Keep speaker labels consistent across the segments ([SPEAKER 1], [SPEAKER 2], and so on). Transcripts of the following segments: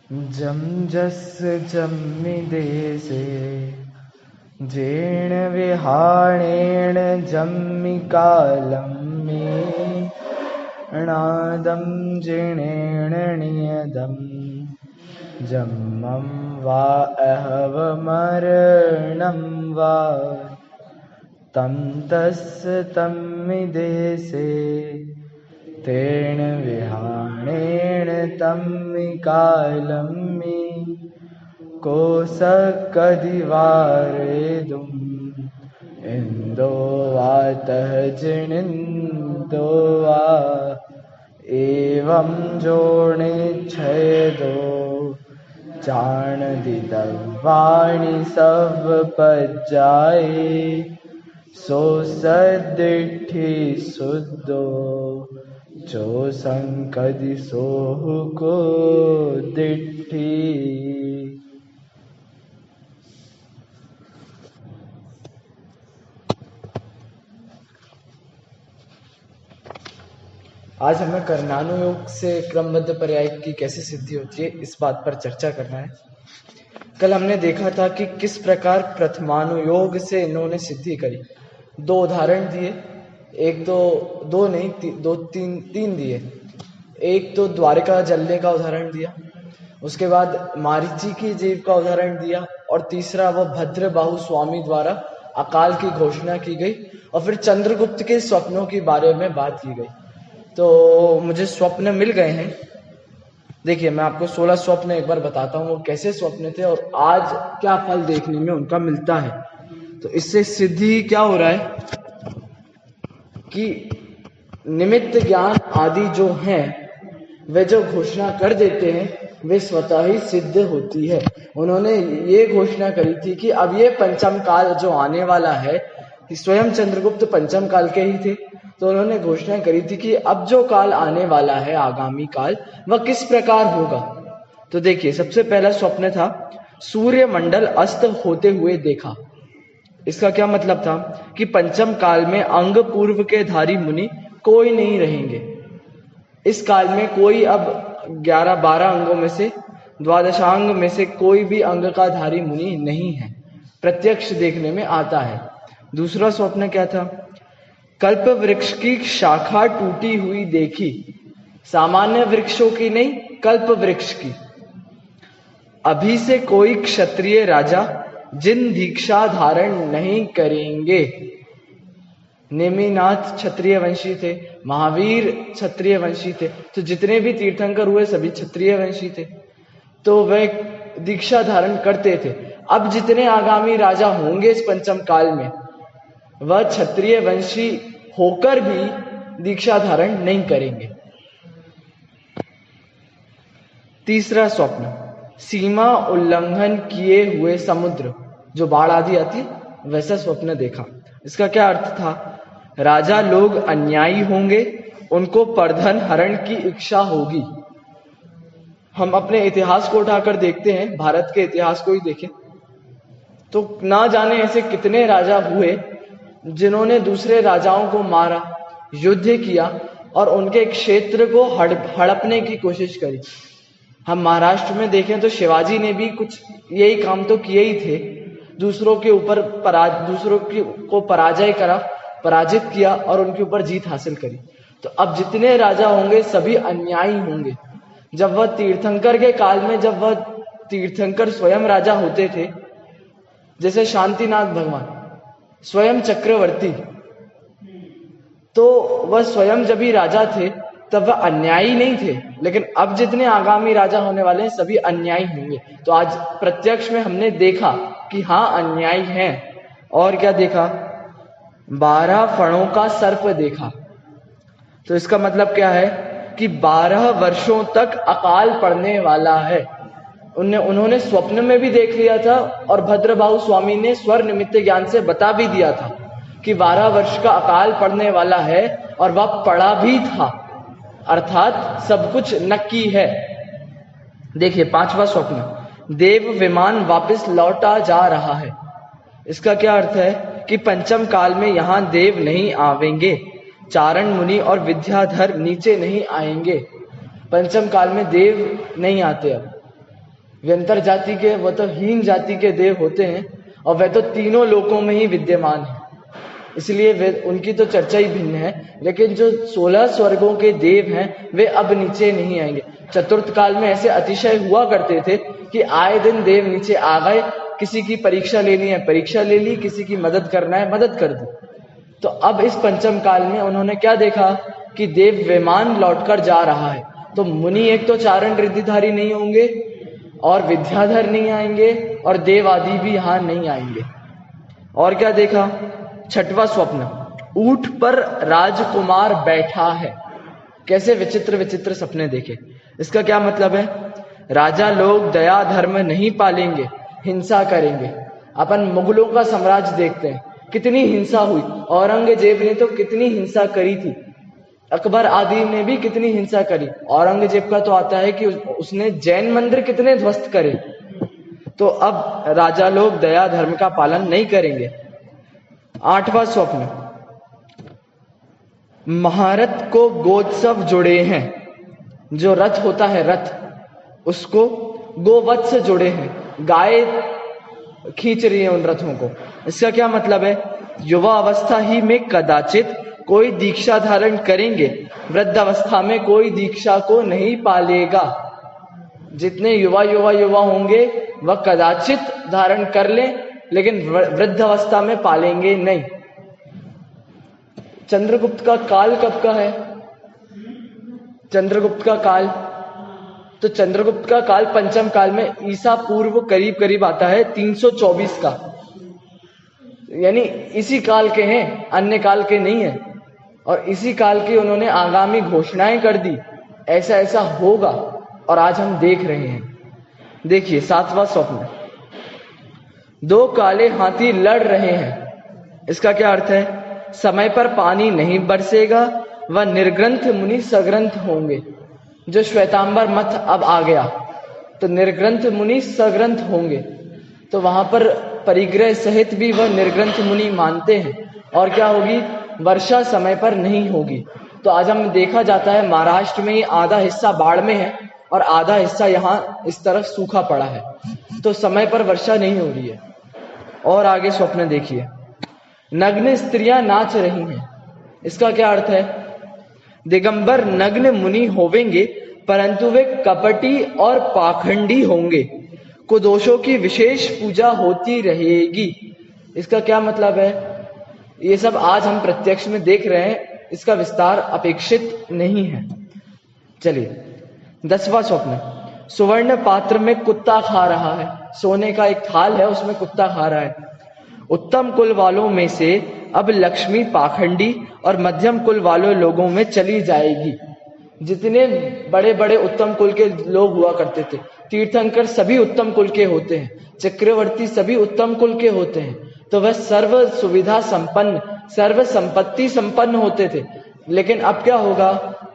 [SPEAKER 1] जम जस जम्मि देशे जेण विहाणेन जम्मि कालं मे णादं जिणेन नियदं जम्मं वा अहवमरणं वा तं तस्य तम्मि देशे तेन विहाणेन तम्मि कालं मे कोसकदिवारेदुम् इन्दो वातः जिनिन्दो वा एवं जोनिच्छेदो चाणदिदवाणि सब पज्जाए सो सदिठि शुद्धो जो संकदि सोहु को दिठि। आज हमें कर्णानुयोग से क्रमबद्ध पर्याय की कैसे सिद्धि होती है इस बात पर चर्चा करना है। कल हमने देखा था कि किस प्रकार प्रथमानुयोग से इन्होंने सिद्धि करी। दो उदाहरण दिए, एक दो नहीं तीन दिए। एक तो द्वारिका जलने का उदाहरण दिया, उसके बाद मारीची की जीव का उदाहरण दिया, और तीसरा वो भद्रबाहु स्वामी द्वारा अकाल की घोषणा की गई, और फिर चंद्रगुप्त के स्वप्नों के बारे में बात की गई। तो मुझे स्वप्न मिल गए हैं। देखिए, मैं आपको 16 स्वप्न एक बार बताता हूँ वो कैसे स्वप्न थे और आज क्या फल देखने में उनका मिलता है। तो इससे सिद्धि क्या हो रहा है कि निमित्त ज्ञान आदि जो हैं वे जो घोषणा कर देते हैं वे स्वतः ही सिद्ध होती है। उन्होंने ये घोषणा करी थी कि अब ये पंचम काल जो आने वाला है, कि स्वयं चंद्रगुप्त पंचम काल के ही थे, तो उन्होंने घोषणा करी थी कि अब जो काल आने वाला है, आगामी काल, वह किस प्रकार होगा। तो देखिए, सबसे पहला स्वप्न था सूर्य मंडल अस्त होते हुए देखा। इसका क्या मतलब था कि पंचम काल में अंग पूर्व के धारी मुनि कोई नहीं रहेंगे। इस काल में कोई अब 11-12 अंगों में से द्वादशांग में से कोई भी अंग का धारी मुनि नहीं है, प्रत्यक्ष देखने में आता है। दूसरा स्वप्न क्या था? कल्प वृक्ष की शाखा टूटी हुई देखी, सामान्य वृक्षों की नहीं, कल्प वृक्ष की। अभी से कोई क्षत्रिय राजा जिन दीक्षा धारण नहीं करेंगे। नेमिनाथ क्षत्रिय वंशी थे, महावीर क्षत्रिय वंशी थे, तो जितने भी तीर्थंकर हुए सभी क्षत्रिय वंशी थे, तो वे दीक्षा धारण करते थे। अब जितने आगामी राजा होंगे इस पंचम काल में, वह क्षत्रिय वंशी होकर भी दीक्षा धारण नहीं करेंगे। तीसरा स्वप्न, सीमा उल्लंघन किए हुए समुद्र, जो बाढ़ आदि आती है वैसा स्वप्न देखा। इसका क्या अर्थ था? राजा लोग अन्यायी होंगे, उनको परधन हरण की इच्छा होगी। हम अपने इतिहास को उठाकर देखते हैं, भारत के इतिहास को ही देखें तो ना जाने ऐसे कितने राजा हुए जिन्होंने दूसरे राजाओं को मारा, युद्ध किया और उनके क्षेत्र को हड़पने की कोशिश करी। हम महाराष्ट्र में देखें तो शिवाजी ने भी कुछ यही काम तो किए ही थे, दूसरों के ऊपर दूसरों को पराजित किया और उनके ऊपर जीत हासिल करी। तो अब जितने राजा होंगे सभी अन्यायी होंगे। जब वह तीर्थंकर के काल में, जब वह तीर्थंकर स्वयं राजा होते थे, जैसे शांतिनाथ भगवान स्वयं चक्रवर्ती, तो वह स्वयं जब भी राजा थे तब वह अन्यायी नहीं थे। लेकिन अब जितने आगामी राजा होने वाले हैं सभी अन्यायी होंगे। तो आज प्रत्यक्ष में हमने देखा कि हाँ, अन्यायी हैं। और क्या देखा? 12 फणों का सर्प देखा। तो इसका मतलब क्या है कि 12 वर्षों तक अकाल पड़ने वाला है। उन्होंने स्वप्न में भी देख लिया था और भद्रबाहु स्वामी ने स्वर निमित्त ज्ञान से बता भी दिया था कि 12 वर्ष का अकाल पड़ने वाला है, और वह पड़ा भी था, अर्थात सब कुछ नक्की है। देखिए, 5वां स्वप्न, देव विमान वापस लौटा जा रहा है। इसका क्या अर्थ है कि पंचम काल में यहां देव नहीं आवेंगे, चारण मुनि और विद्याधर नीचे नहीं आएंगे। पंचम काल में देव नहीं आते अब। व्यंतर जाति के, वह तो हीन जाति के देव होते हैं और वह तो तीनों लोकों में ही विद्यमान है, इसलिए वे उनकी तो चर्चा ही भिन्न है। लेकिन जो 16 स्वर्गों के देव हैं वे अब नीचे नहीं आएंगे। चतुर्थ काल में ऐसे अतिशय हुआ करते थे कि आए दिन देव नीचे आ गए, किसी की परीक्षा लेनी है परीक्षा ले ली, किसी की मदद करना है मदद कर दी। तो अब इस पंचम काल में उन्होंने क्या देखा कि देव विमान लौटकर जा रहा है, तो मुनि एक तो चारण रिद्धिधारी नहीं होंगे और विद्याधर नहीं आएंगे और देव आदि भी यहां नहीं आएंगे। और क्या देखा, छठवां स्वप्न, ऊंट पर राजकुमार बैठा है। कैसे विचित्र विचित्र सपने देखे। इसका क्या मतलब है, राजा लोग दया धर्म नहीं पालेंगे, हिंसा करेंगे। अपन मुगलों का साम्राज्य देखते हैं, कितनी हिंसा हुई, औरंगजेब ने तो कितनी हिंसा करी थी, अकबर आदि ने भी कितनी हिंसा करी। औरंगजेब का तो आता है कि उसने जैन मंदिर कितने ध्वस्त करे। तो अब राजा लोग दया धर्म का पालन नहीं करेंगे। आठवां स्वप्न, महारथ को गोत्सव जुड़े हैं। जो रथ होता है रथ, उसको गोवत्स जुड़े हैं, गाय खींच रही है उन रथों को। इसका क्या मतलब है, युवा अवस्था ही में कदाचित कोई दीक्षा धारण करेंगे, वृद्ध अवस्था में कोई दीक्षा को नहीं पालेगा। जितने युवा होंगे वह कदाचित धारण कर लें, लेकिन वृद्ध अवस्था में पालेंगे नहीं। चंद्रगुप्त का काल कब का है, चंद्रगुप्त का काल, तो चंद्रगुप्त का काल पंचम काल में ईसा पूर्व करीब करीब आता है 324 का, यानी इसी काल के हैं, अन्य काल के नहीं है। और इसी काल की उन्होंने आगामी घोषणाएं कर दी, ऐसा ऐसा होगा, और आज हम देख रहे हैं। देखिए सातवां स्वप्न, दो काले हाथी लड़ रहे हैं। इसका क्या अर्थ है, समय पर पानी नहीं बरसेगा, वह निर्ग्रंथ मुनि सग्रंथ होंगे। जो श्वेतांबर मत अब आ गया, तो निर्ग्रंथ मुनि सग्रंथ होंगे, तो वहां पर परिग्रह सहित भी वह निर्ग्रंथ मुनि मानते हैं। और क्या होगी, वर्षा समय पर नहीं होगी। तो आज हम देखा जाता है महाराष्ट्र में ही आधा हिस्सा बाढ़ में है और आधा हिस्सा यहाँ इस तरफ सूखा पड़ा है, तो समय पर वर्षा नहीं हो रही है। और आगे स्वप्न देखिए, नग्न स्त्रियां नाच रही हैं। इसका क्या अर्थ है, दिगंबर नग्न मुनि होवेंगे, परंतु वे कपटी और पाखंडी होंगे, कुदोषों की विशेष पूजा होती रहेगी। इसका क्या मतलब है, ये सब आज हम प्रत्यक्ष में देख रहे हैं, इसका विस्तार अपेक्षित नहीं है। चलिए 10वां स्वप्न, सुवर्ण पात्र में कुत्ता खा रहा है। सोने का एक थाल है, उसमें कुत्ता खा रहा है। उत्तम कुल वालों में से अब लक्ष्मी पाखंडी और मध्यम कुल वालों लोगों में चली जाएगी। जितने बड़े बड़े उत्तम कुल के लोग हुआ करते थे, तीर्थंकर सभी उत्तम कुल के होते हैं, चक्रवर्ती सभी उत्तम कुल के होते हैं, तो वह सर्व सुविधा संपन्न, सर्व संपत्ति संपन्न होते थे। लेकिन अब क्या होगा,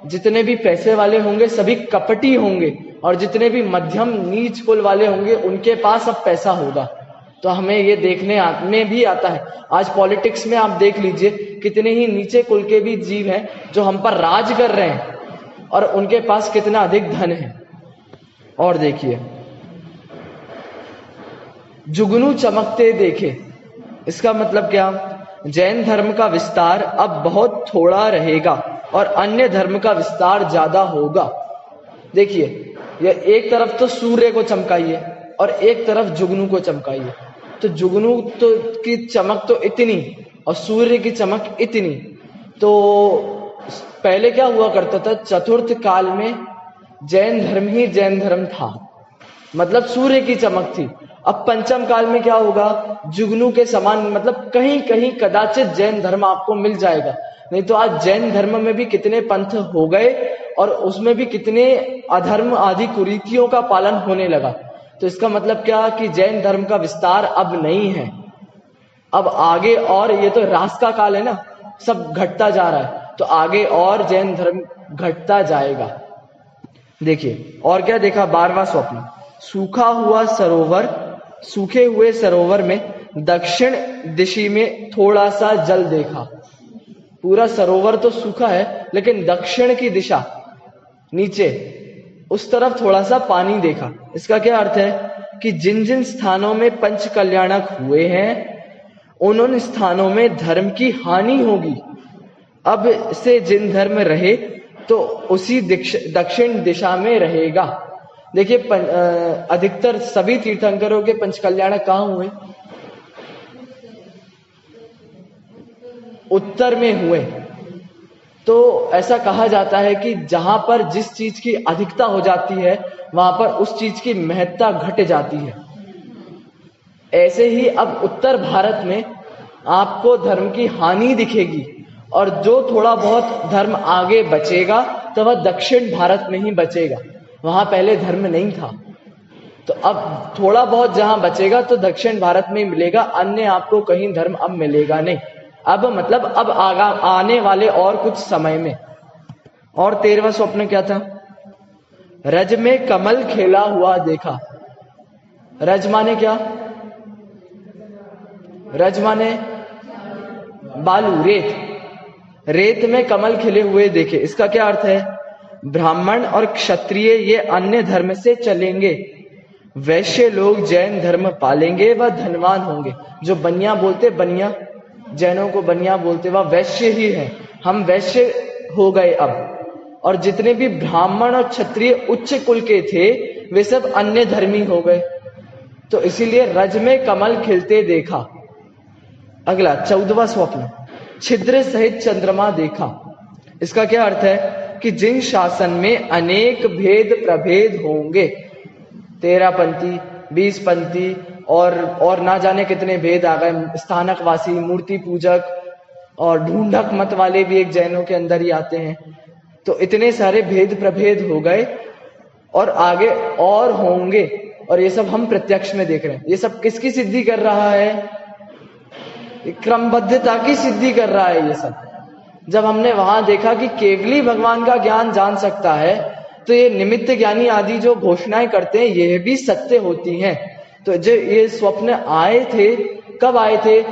[SPEAKER 1] जितने भी पैसे वाले होंगे सभी कपटी होंगे, और जितने भी मध्यम नीच कुल वाले होंगे उनके पास अब पैसा होगा। तो हमें ये देखने में भी आता है, आज पॉलिटिक्स में आप देख लीजिए, कितने ही नीचे कुल के भी जीव हैं जो हम पर राज कर रहे हैं, और उनके पास कितना अधिक धन है। और देखिए, जुगनू चमकते देखे। इसका मतलब क्या, जैन धर्म का विस्तार अब बहुत थोड़ा रहेगा और अन्य धर्म का विस्तार ज्यादा होगा। देखिए, यह एक तरफ तो सूर्य को चमकाइए और एक तरफ जुगनू को चमकाइए, तो जुगनू तो की चमक तो इतनी और सूर्य की चमक इतनी। तो पहले क्या हुआ करता था, चतुर्थ काल में जैन धर्म ही जैन धर्म था, मतलब सूर्य की चमक थी। अब पंचम काल में क्या होगा, जुगनू के समान, मतलब कहीं कहीं कदाचित जैन धर्म आपको मिल जाएगा। नहीं तो आज जैन धर्म में भी कितने पंथ हो गए और उसमें भी कितने अधर्म आदि कुरीतियों का पालन होने लगा। तो इसका मतलब क्या कि जैन धर्म का विस्तार अब नहीं है, अब आगे, और ये तो रास का काल है ना, सब घटता जा रहा है, तो आगे और जैन धर्म घटता जाएगा। देखिए और क्या देखा, 12वां स्वप्न, सूखा हुआ सरोवर, सूखे हुए सरोवर में दक्षिण दिशा में थोड़ा सा जल देखा। पूरा सरोवर तो सूखा है, लेकिन दक्षिण की दिशा नीचे उस तरफ थोड़ा सा पानी देखा। इसका क्या अर्थ है कि जिन जिन स्थानों में पंच कल्याणक हुए हैं उन स्थानों में धर्म की हानि होगी। अब से जिन धर्म रहे तो उसी दक्षिण दिशा में रहेगा। देखिए अधिकतर सभी तीर्थंकरों के पंच कल्याणक कहाँ हुए? उत्तर में हुए। तो ऐसा कहा जाता है कि जहां पर जिस चीज की अधिकता हो जाती है वहां पर उस चीज की महत्ता घट जाती है। ऐसे ही अब उत्तर भारत में आपको धर्म की हानि दिखेगी और जो थोड़ा बहुत धर्म आगे बचेगा तो वह दक्षिण भारत में ही बचेगा। वहां पहले धर्म नहीं था, तो अब थोड़ा बहुत जहां बचेगा तो दक्षिण भारत में ही मिलेगा, अन्य आपको कहीं धर्म अब मिलेगा नहीं। अब मतलब अब आने वाले और कुछ समय में। और 13वां स्वप्न क्या था? रज में कमल खेला हुआ देखा। रज माने क्या? रज माने बालू, रेत। रेत में कमल खिले हुए देखे। इसका क्या अर्थ है? ब्राह्मण और क्षत्रिय ये अन्य धर्म से चलेंगे, वैश्य लोग जैन धर्म पालेंगे, वह धनवान होंगे। जो बनिया बोलते, बनिया जैनों को बनिया बोलते, वह वैश्य ही है। हम वैश्य हो गए अब। और जितने भी ब्राह्मण और क्षत्रिय उच्च कुल के थे वे सब अन्य धर्मी हो गए। तो इसीलिए रज में कमल खिलते देखा। अगला 14वां स्वप्न, छिद्र सहित चंद्रमा देखा। इसका क्या अर्थ है कि जिन शासन में अनेक भेद प्रभेद होंगे, 13 पंथी 20 पंथी और ना जाने कितने भेद आ गए, स्थानकवासी, मूर्ति पूजक और ढूंढक मत वाले भी एक जैनों के अंदर ही आते हैं। तो इतने सारे भेद प्रभेद हो गए और आगे और होंगे, और ये सब हम प्रत्यक्ष में देख रहे हैं। ये सब किसकी सिद्धि कर रहा है? क्रमबद्धता की सिद्धि कर रहा है ये सब। जब हमने वहां देखा कि केवली भगवान का ज्ञान जान सकता है तो ये निमित्त ज्ञानी आदि जो घोषणाएं करते हैं ये भी सत्य होती हैं। तो जो ये स्वप्न आए थे, कब आए थे?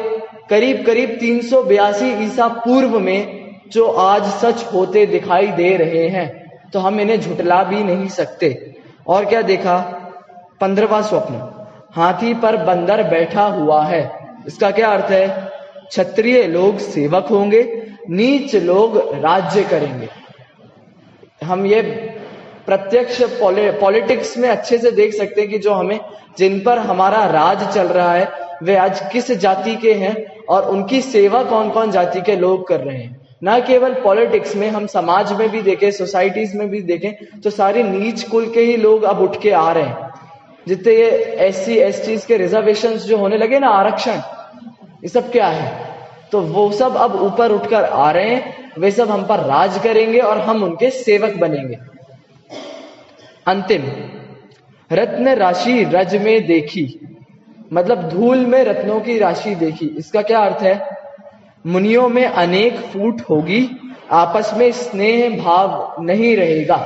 [SPEAKER 1] करीब करीब 382 ईसा पूर्व में, जो आज सच होते दिखाई दे रहे हैं। तो हम इन्हें झुटला भी नहीं सकते। और क्या देखा? 15वां स्वप्न, हाथी पर बंदर बैठा हुआ है। इसका क्या अर्थ है? क्षत्रिय लोग सेवक होंगे, नीच लोग राज्य करेंगे। हम ये प्रत्यक्ष पॉलिटिक्स में अच्छे से देख सकते हैं कि जो हमें, जिन पर हमारा राज चल रहा है वे आज किस जाति के हैं और उनकी सेवा कौन कौन जाति के लोग कर रहे हैं। ना केवल पॉलिटिक्स में, हम समाज में भी देखें, सोसाइटीज में भी देखें तो सारे नीच कुल के ही लोग अब उठ के आ रहे हैं। जितने ये SC ST के रिजर्वेशंस जो होने लगे ना, आरक्षण, ये सब क्या है? तो वो सब अब ऊपर उठकर आ रहे हैं, वे सब हम पर राज करेंगे और हम उनके सेवक बनेंगे। अंतिम, रत्न राशि रज में देखी, मतलब धूल में रत्नों की राशि देखी। इसका क्या अर्थ है? मुनियों में अनेक फूट होगी, आपस में स्नेह भाव नहीं रहेगा।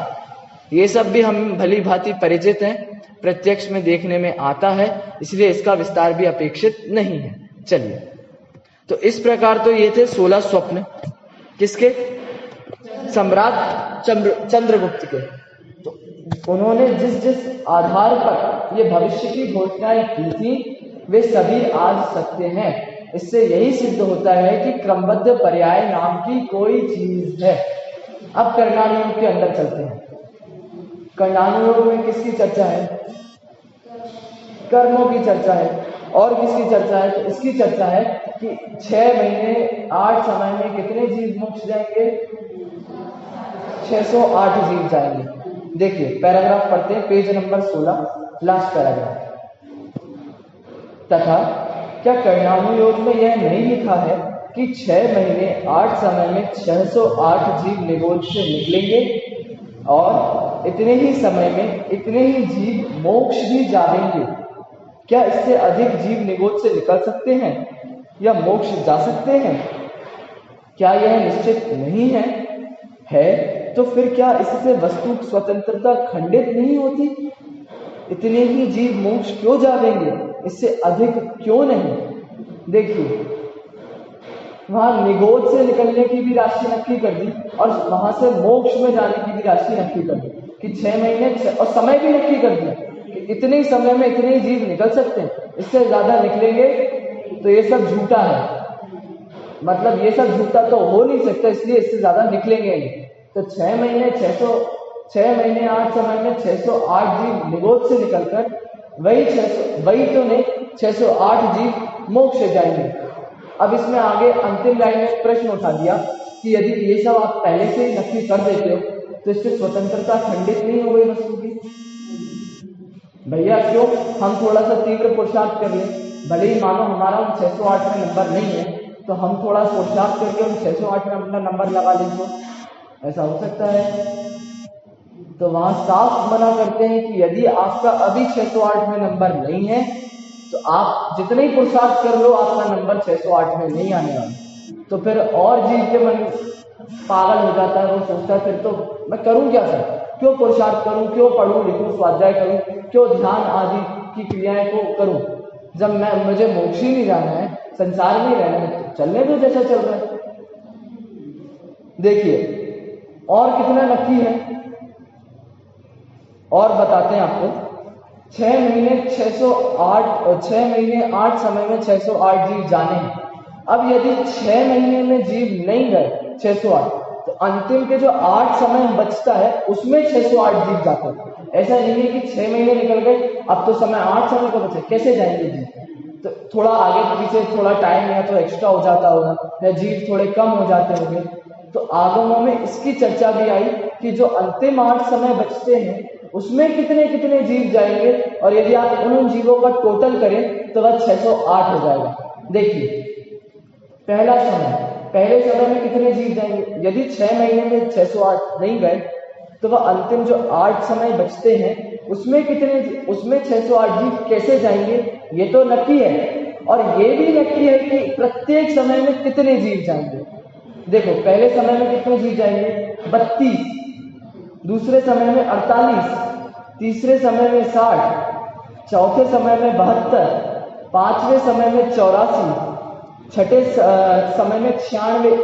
[SPEAKER 1] ये सब भी हम भली भांति परिचित हैं, प्रत्यक्ष में देखने में आता है, इसलिए इसका विस्तार भी अपेक्षित नहीं है। चलिए, तो इस प्रकार तो ये थे 16 स्वप्न। किसके? सम्राट चंद्रगुप्त के। तो उन्होंने जिस जिस आधार पर ये भविष्य की घोषणाएं की थी वे सभी आज सत्य हैं। इससे यही सिद्ध होता है कि क्रमबद्ध पर्याय नाम की कोई चीज है। अब कर्णानुयोग के अंदर चलते हैं। कर्णानुयोग में किसकी चर्चा है? कर्मों की चर्चा है। और किसकी चर्चा है? तो इसकी चर्चा है कि 6 महीने 8 समय में कितने जीव मोक्ष जाएंगे? 608 जीव जाएंगे। देखिए पैराग्राफ पढ़ते हैं, पेज नंबर 16, लास्ट पैराग्राफ। तथा क्या कर्णानुयोग में यह नहीं लिखा है कि 6 महीने 8 समय में 608 जीव निगोद से निकलेंगे और इतने ही समय में इतने ही जीव मोक्ष भी जाएंगे? क्या इससे अधिक जीव निगोद से निकल सकते हैं या मोक्ष जा सकते हैं? क्या यह निश्चित नहीं है तो फिर क्या इससे वस्तु स्वतंत्रता खंडित नहीं होती? इतने ही जीव मोक्ष क्यों जाएंगे, इससे अधिक क्यों नहीं? देखिए वहां निगोद से निकलने की भी राशि नक्की कर दी और वहां से मोक्ष में जाने की भी राशि नक्की कर दी। कि 6 महीने और समय भी नक्की कर दिया कि इतने ही समय में इतने ही जीव निकल सकते हैं, इससे ज्यादा निकलेंगे तो ये सब झूठा है, मतलब ये सब झूठा तो हो नहीं सकता, इसलिए इससे ज्यादा निकलेंगे नहीं। तो 6 महीने 8 समय में 608 जीव निगोद से निकलकर वही तो नहीं 608 जीव मोक्ष से जाएंगे। अब इसमें आगे अंतिम लाइन में प्रश्न उठा दिया कि यदि ये सब आप पहले से ही नक्की कर देते हो तो इससे स्वतंत्रता खंडित नहीं हो गई वस्तु की? भैया क्यों हम थोड़ा सा तीव्र पुरुषार्थ कर लें, भले ही मानो हमारा 608 में नंबर नहीं है तो हम थोड़ा पुरुषार्थ करके उन 608 में अपना नंबर लगा लें तो ऐसा हो सकता है? तो वहां साफ मना करते हैं कि यदि आपका अभी 608 में नंबर नहीं है तो आप जितने ही पुरुषार्थ कर लो आपका नंबर 608 में नहीं आने वाला। तो फिर और जीव के मन पागल हो जाता है, वो सोचता है फिर तो मैं करूं क्या सर, क्यों पुरुषार्थ करूं, क्यों पढ़ूं लिखूं स्वाध्याय करूं, क्यों ध्यान आदि की क्रियाएं को करूं, जब मुझे मोक्ष ही नहीं जाना है, संसार में रहना है, तो चलने दो जैसा चल रहा है। देखिए और कितना नक्की है और बताते हैं आपको। 6 महीने 8 समय में 608 जीव जाने हैं। अब यदि 6 महीने में जीव नहीं गए 608 तो अंतिम के जो 8 समय बचता है उसमें 608 जीव जाते हैं। ऐसा नहीं है कि 6 महीने निकल गए अब तो समय 8 समय को बचे, कैसे जाएंगे जीव? तो थोड़ा आगे पीछे थोड़ा टाइम या तो एक्स्ट्रा हो जाता होगा या जीव थोड़े कम हो जाते होंगे। तो आगमों में इसकी चर्चा भी आई कि जो अंतिम 8 समय बचते हैं उसमें कितने कितने जीव जाएंगे, और यदि आप उन जीवों का टोटल करें तो वह 608 हो जाएगा। देखिए पहले समय में कितने जीव जाएंगे? यदि 6 महीने में 608 नहीं गए तो वह अंतिम जो 8 समय बचते हैं उसमें 608 जीव कैसे जाएंगे? ये तो नक्की है, और ये भी नक्की है कि प्रत्येक समय में कितने जीव जाएंगे। देखो पहले समय में कितने जीव जाएंगे? 32, दूसरे समय में 48, तीसरे समय में 60, चौथे समय में 72, पांचवें समय में 84, छठे समय में 96,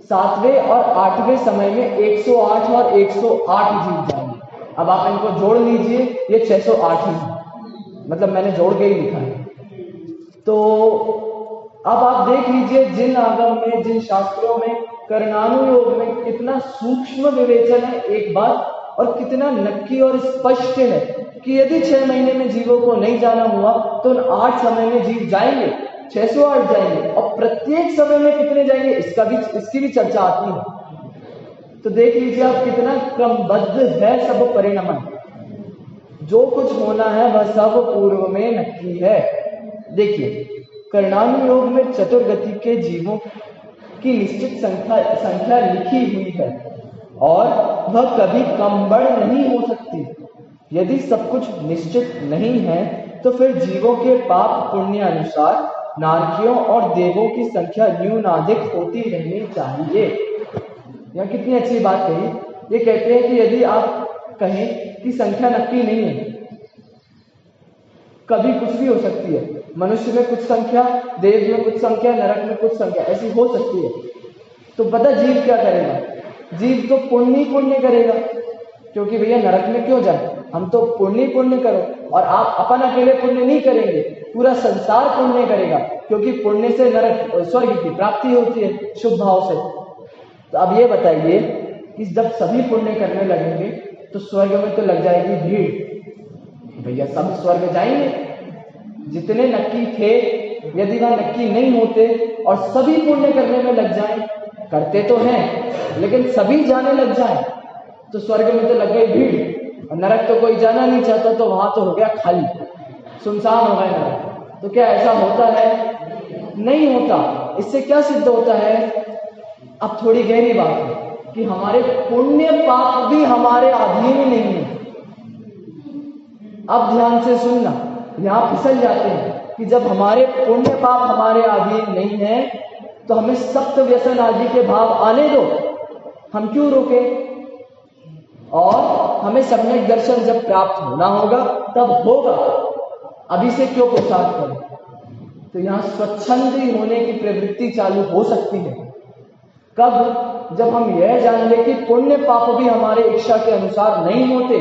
[SPEAKER 1] सातवें और आठवें समय में 108 और 108 जीव जाएंगे। अब आप इनको जोड़ लीजिए, ये 608 ही है, मतलब मैंने जोड़ के ही लिखा है। तो अब आप देख लीजिए जिन आगम में, जिन शास्त्रों में, कर्णानुयोग में कितना सूक्ष्म विवेचन है एक बात, और कितना नक्की और स्पष्ट है कि यदि 6 महीने में जीवों को नहीं जाना हुआ तो उन 8 समय में जीव जाएंगे, 608 जाएंगे, और प्रत्येक समय में कितने जाएंगे इसकी भी चर्चा आती है। तो देख लीजिए आप कितना क्रमबद्ध है सब परिणाम, जो कुछ होना है वह सब पूर्व में नक्की है। देखिए कर्णानुयोग में चतुर्गति के जीवों की निश्चित संख्या लिखी हुई है और वह कभी कम बढ़ नहीं हो सकती। यदि सब कुछ निश्चित नहीं है तो फिर जीवों के पाप पुण्य अनुसार नारकियों और देवों की संख्या न्यूनाधिक होती रहनी चाहिए। यह कितनी अच्छी बात कही। ये कहते हैं कि यदि आप कहें कि संख्या नक्की नहीं है, कभी कुछ भी हो सकती है, मनुष्य में कुछ संख्या, देव में कुछ संख्या, नरक में कुछ संख्या, ऐसी हो सकती है, तो पता जीव क्या करेगा? जीव तो पुण्य करेगा, क्योंकि भैया नरक में क्यों जाए, हम तो पुण्य करो, और आप अपन अकेले पुण्य नहीं करेंगे, पूरा संसार पुण्य करेगा, क्योंकि पुण्य से नरक स्वर्ग की प्राप्ति होती है शुभ भाव से। तो अब ये बताइए कि जब सभी पुण्य करने लगेंगे तो स्वर्ग में तो लग जाएगी भीड़, भैया सब स्वर्ग जाएंगे। जितने नक्की थे यदि वह नक्की नहीं होते और सभी पुण्य करने में लग जाएं, करते तो हैं लेकिन सभी जाने लग जाएं, तो स्वर्ग में तो लग गई भीड़, और नरक तो कोई जाना नहीं चाहता, तो वहां तो हो गया खाली, सुनसान हो गया नरक। तो क्या ऐसा होता है? नहीं होता। इससे क्या सिद्ध होता है? अब थोड़ी गहरी बात है कि हमारे पुण्य पाप भी हमारे अधीन नहीं है। अब ध्यान से सुनना, यहां फिसल जाते हैं कि जब हमारे पुण्य पाप हमारे अधीन नहीं है तो हमें सप्त व्यसन आदि के भाव आने दो, हम क्यों रोके? और हमें सम्यक दर्शन जब प्राप्त होना होगा तब होगा, अभी से क्यों पुरुषार्थ करें? तो यहां स्वच्छंद होने की प्रवृत्ति चालू हो सकती है। कब? जब हम यह जान ले कि पुण्य पाप भी हमारे इच्छा के अनुसार नहीं होते,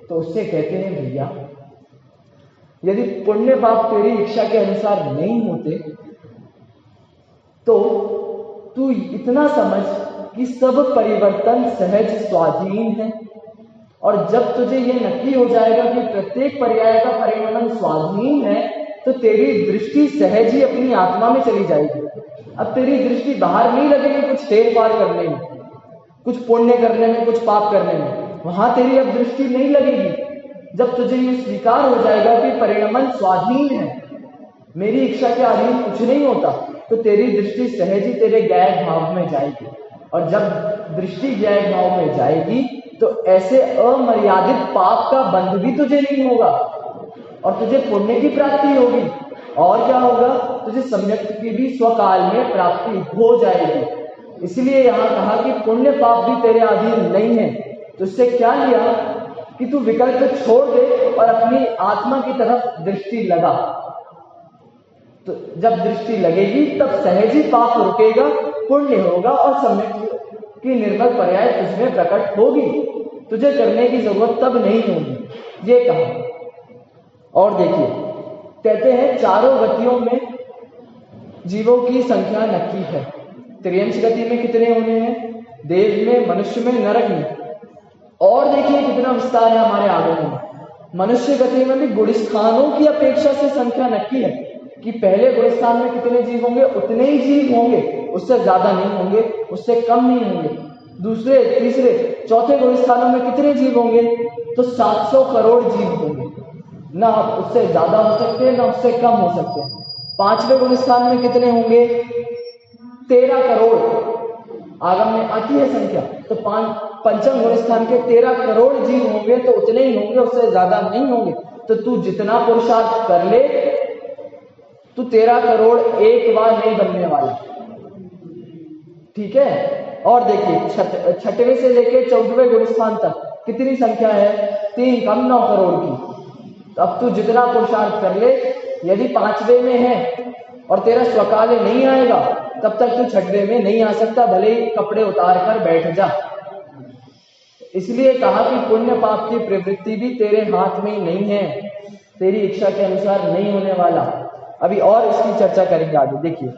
[SPEAKER 1] तो उससे कहते हैं भैया, यदि पुण्य पाप तेरी इच्छा के अनुसार नहीं होते तो तू इतना समझ कि सब परिवर्तन सहज स्वाधीन है। और जब तुझे यह नक्की हो जाएगा कि प्रत्येक पर्याय का परिवर्तन स्वाधीन है, तो तेरी दृष्टि सहज ही अपनी आत्मा में चली जाएगी। अब तेरी दृष्टि बाहर नहीं लगेगी कुछ हेर पार करने में, कुछ पुण्य करने में, कुछ पाप करने में, वहां तेरी अब दृष्टि नहीं लगेगी। जब तुझे ये स्वीकार हो जाएगा कि परिणमन स्वाधीन है, मेरी इच्छा के अधीन कुछ नहीं होता, तो तेरी दृष्टि सहज ही तेरे गैर भाव में जाएगी। और जब दृष्टि गैर भाव में जाएगी तो ऐसे अमर्यादित पाप का बंध भी तुझे नहीं होगा और तुझे पुण्य की प्राप्ति होगी। और क्या होगा, तुझे सम्यक की भी स्वकाल में प्राप्ति हो जाएगी। इसलिए यहां कहा कि पुण्य पाप भी तेरे अधीन नहीं है। तो इससे क्या लिया कि तू विकल्प छोड़ दे और अपनी आत्मा की तरफ दृष्टि लगा। तो जब दृष्टि लगेगी तब सहज ही पाप रुकेगा, पुण्य होगा और सम्यक की निर्मल पर्याय तुझमें प्रकट होगी। तुझे करने की जरूरत तब नहीं होगी, ये कहा। और देखिए, कहते हैं चारों गतियों में जीवों की संख्या नक्की है। त्रियंश गति में कितने होने हैं, देव में, मनुष्य में, नरक में। और देखिए कितना विस्तार है हमारे आगमों में। मनुष्य गति में भी गुणस्थानों की अपेक्षा से संख्या नक्की है कि पहले गुणस्थान में कितने जीव होंगे, उतने ही जीव होंगे, उससे ज्यादा नहीं होंगे, उससे कम नहीं होंगे। दूसरे, तीसरे, चौथे गुणस्थानों में कितने जीव होंगे, तो 700 करोड़ जीव होंगे, ना उससे ज्यादा हो सकते हैं ना उससे कम हो सकते हैं। पांचवें गुणस्थान में कितने होंगे, 13 करोड़ आगम में आती है संख्या। तो पंचम गुणस्थान के 13 करोड़ जीव होंगे, तो उतने ही होंगे, उससे ज्यादा नहीं होंगे। तो तू जितना पुरुषार्थ कर ले, तू 13 करोड़ एक बार नहीं बनने वाला, ठीक है। और देखिए छठवें से लेकर 14वें गुणस्थान तक कितनी संख्या है, 3 कम 9 करोड़ की। तो अब तू जितना पुरुषार्थ कर ले, यदि 5वें में है और तेरा स्वकाल नहीं आएगा, तब तक तू 6वें में नहीं आ सकता, भले ही कपड़े उतार कर बैठ जा। इसलिए कहा कि पुण्य पाप की प्रवृत्ति भी तेरे हाथ में ही नहीं है, तेरी इच्छा के अनुसार नहीं होने वाला। अभी और इसकी चर्चा करेंगे आगे। देखिए,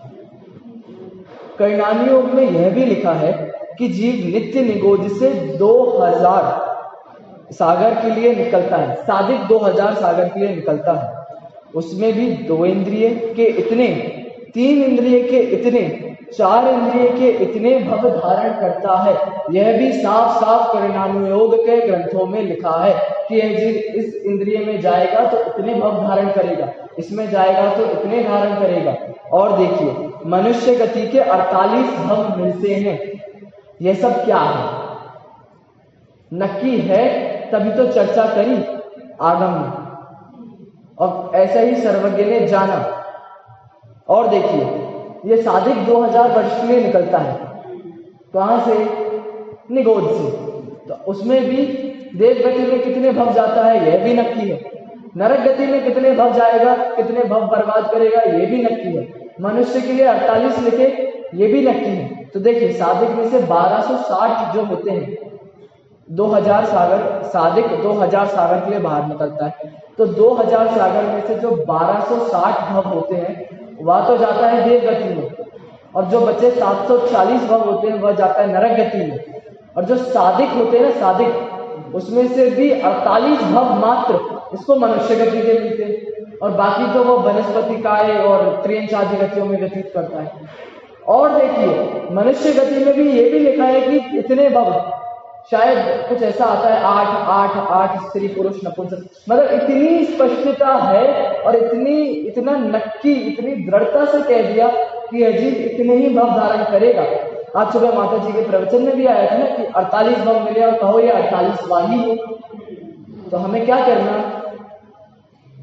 [SPEAKER 1] करणानी योग में यह भी लिखा है कि जीव नित्य निगोज से 2000 सागर के लिए निकलता है, साधिक 2000 सागर के लिए निकलता है। उसमें भी 2 इंद्रिय के इतने, 3 इंद्रिय के इतने, 4 इंद्रिय के इतने भव धारण करता है। यह भी साफ साफ करणानुयोग के ग्रंथों में लिखा है कि यह जीव इस इंद्रिय में जाएगा तो इतने भव धारण करेगा, इसमें जाएगा तो इतने धारण करेगा। और देखिए, मनुष्य गति के 48 भव मिलते हैं। यह सब क्या है, नक्की है, तभी तो चर्चा करी आगम में, और ऐसा ही सर्वज्ञ ने जाना। और देखिए, ये साधिक 2000 वर्ष के लिए निकलता है, कहां से, निगोद से। तो उसमें भी देव गति में कितने भव जाता है, यह भी नक्की है। नरक गति में कितने भव जाएगा, कितने भव बर्बाद करेगा, यह भी नक्की है। मनुष्य के लिए 48 लिखे, ये भी नक्की है। तो देखिए, साधिक में से 1260 जो होते हैं, 2000 सागर, साधिक 2000 सागर के लिए बाहर निकलता है। तो 2000 सागर में से जो 1260 भव होते हैं वह तो जाता है देव गति में, और जो बचे 740 भव होते हैं वह जाता है नरक गति में। और जो साधिक होते हैं ना, साधिक, उसमें से भी 48 भव मात्र इसको मनुष्य गति के मिलते हैं, और बाकी तो वो वनस्पति काय और त्रियंश आदि गतियों में व्यतीत करता है। और देखिए, मनुष्य गति में भी ये भी लिखा है कि इतने भव, शायद कुछ ऐसा आता है 8 8 8 स्त्री पुरुष नपुंसक, मतलब इतनी स्पष्टता है और इतना नक्की, इतनी दृढ़ता से कह दिया कि अजीब इतने ही भव धारण करेगा। आज सुबह माता जी के प्रवचन में भी आया था ना कि 48 भव मिले और कहो ये 48 वाही हो। तो हमें क्या करना,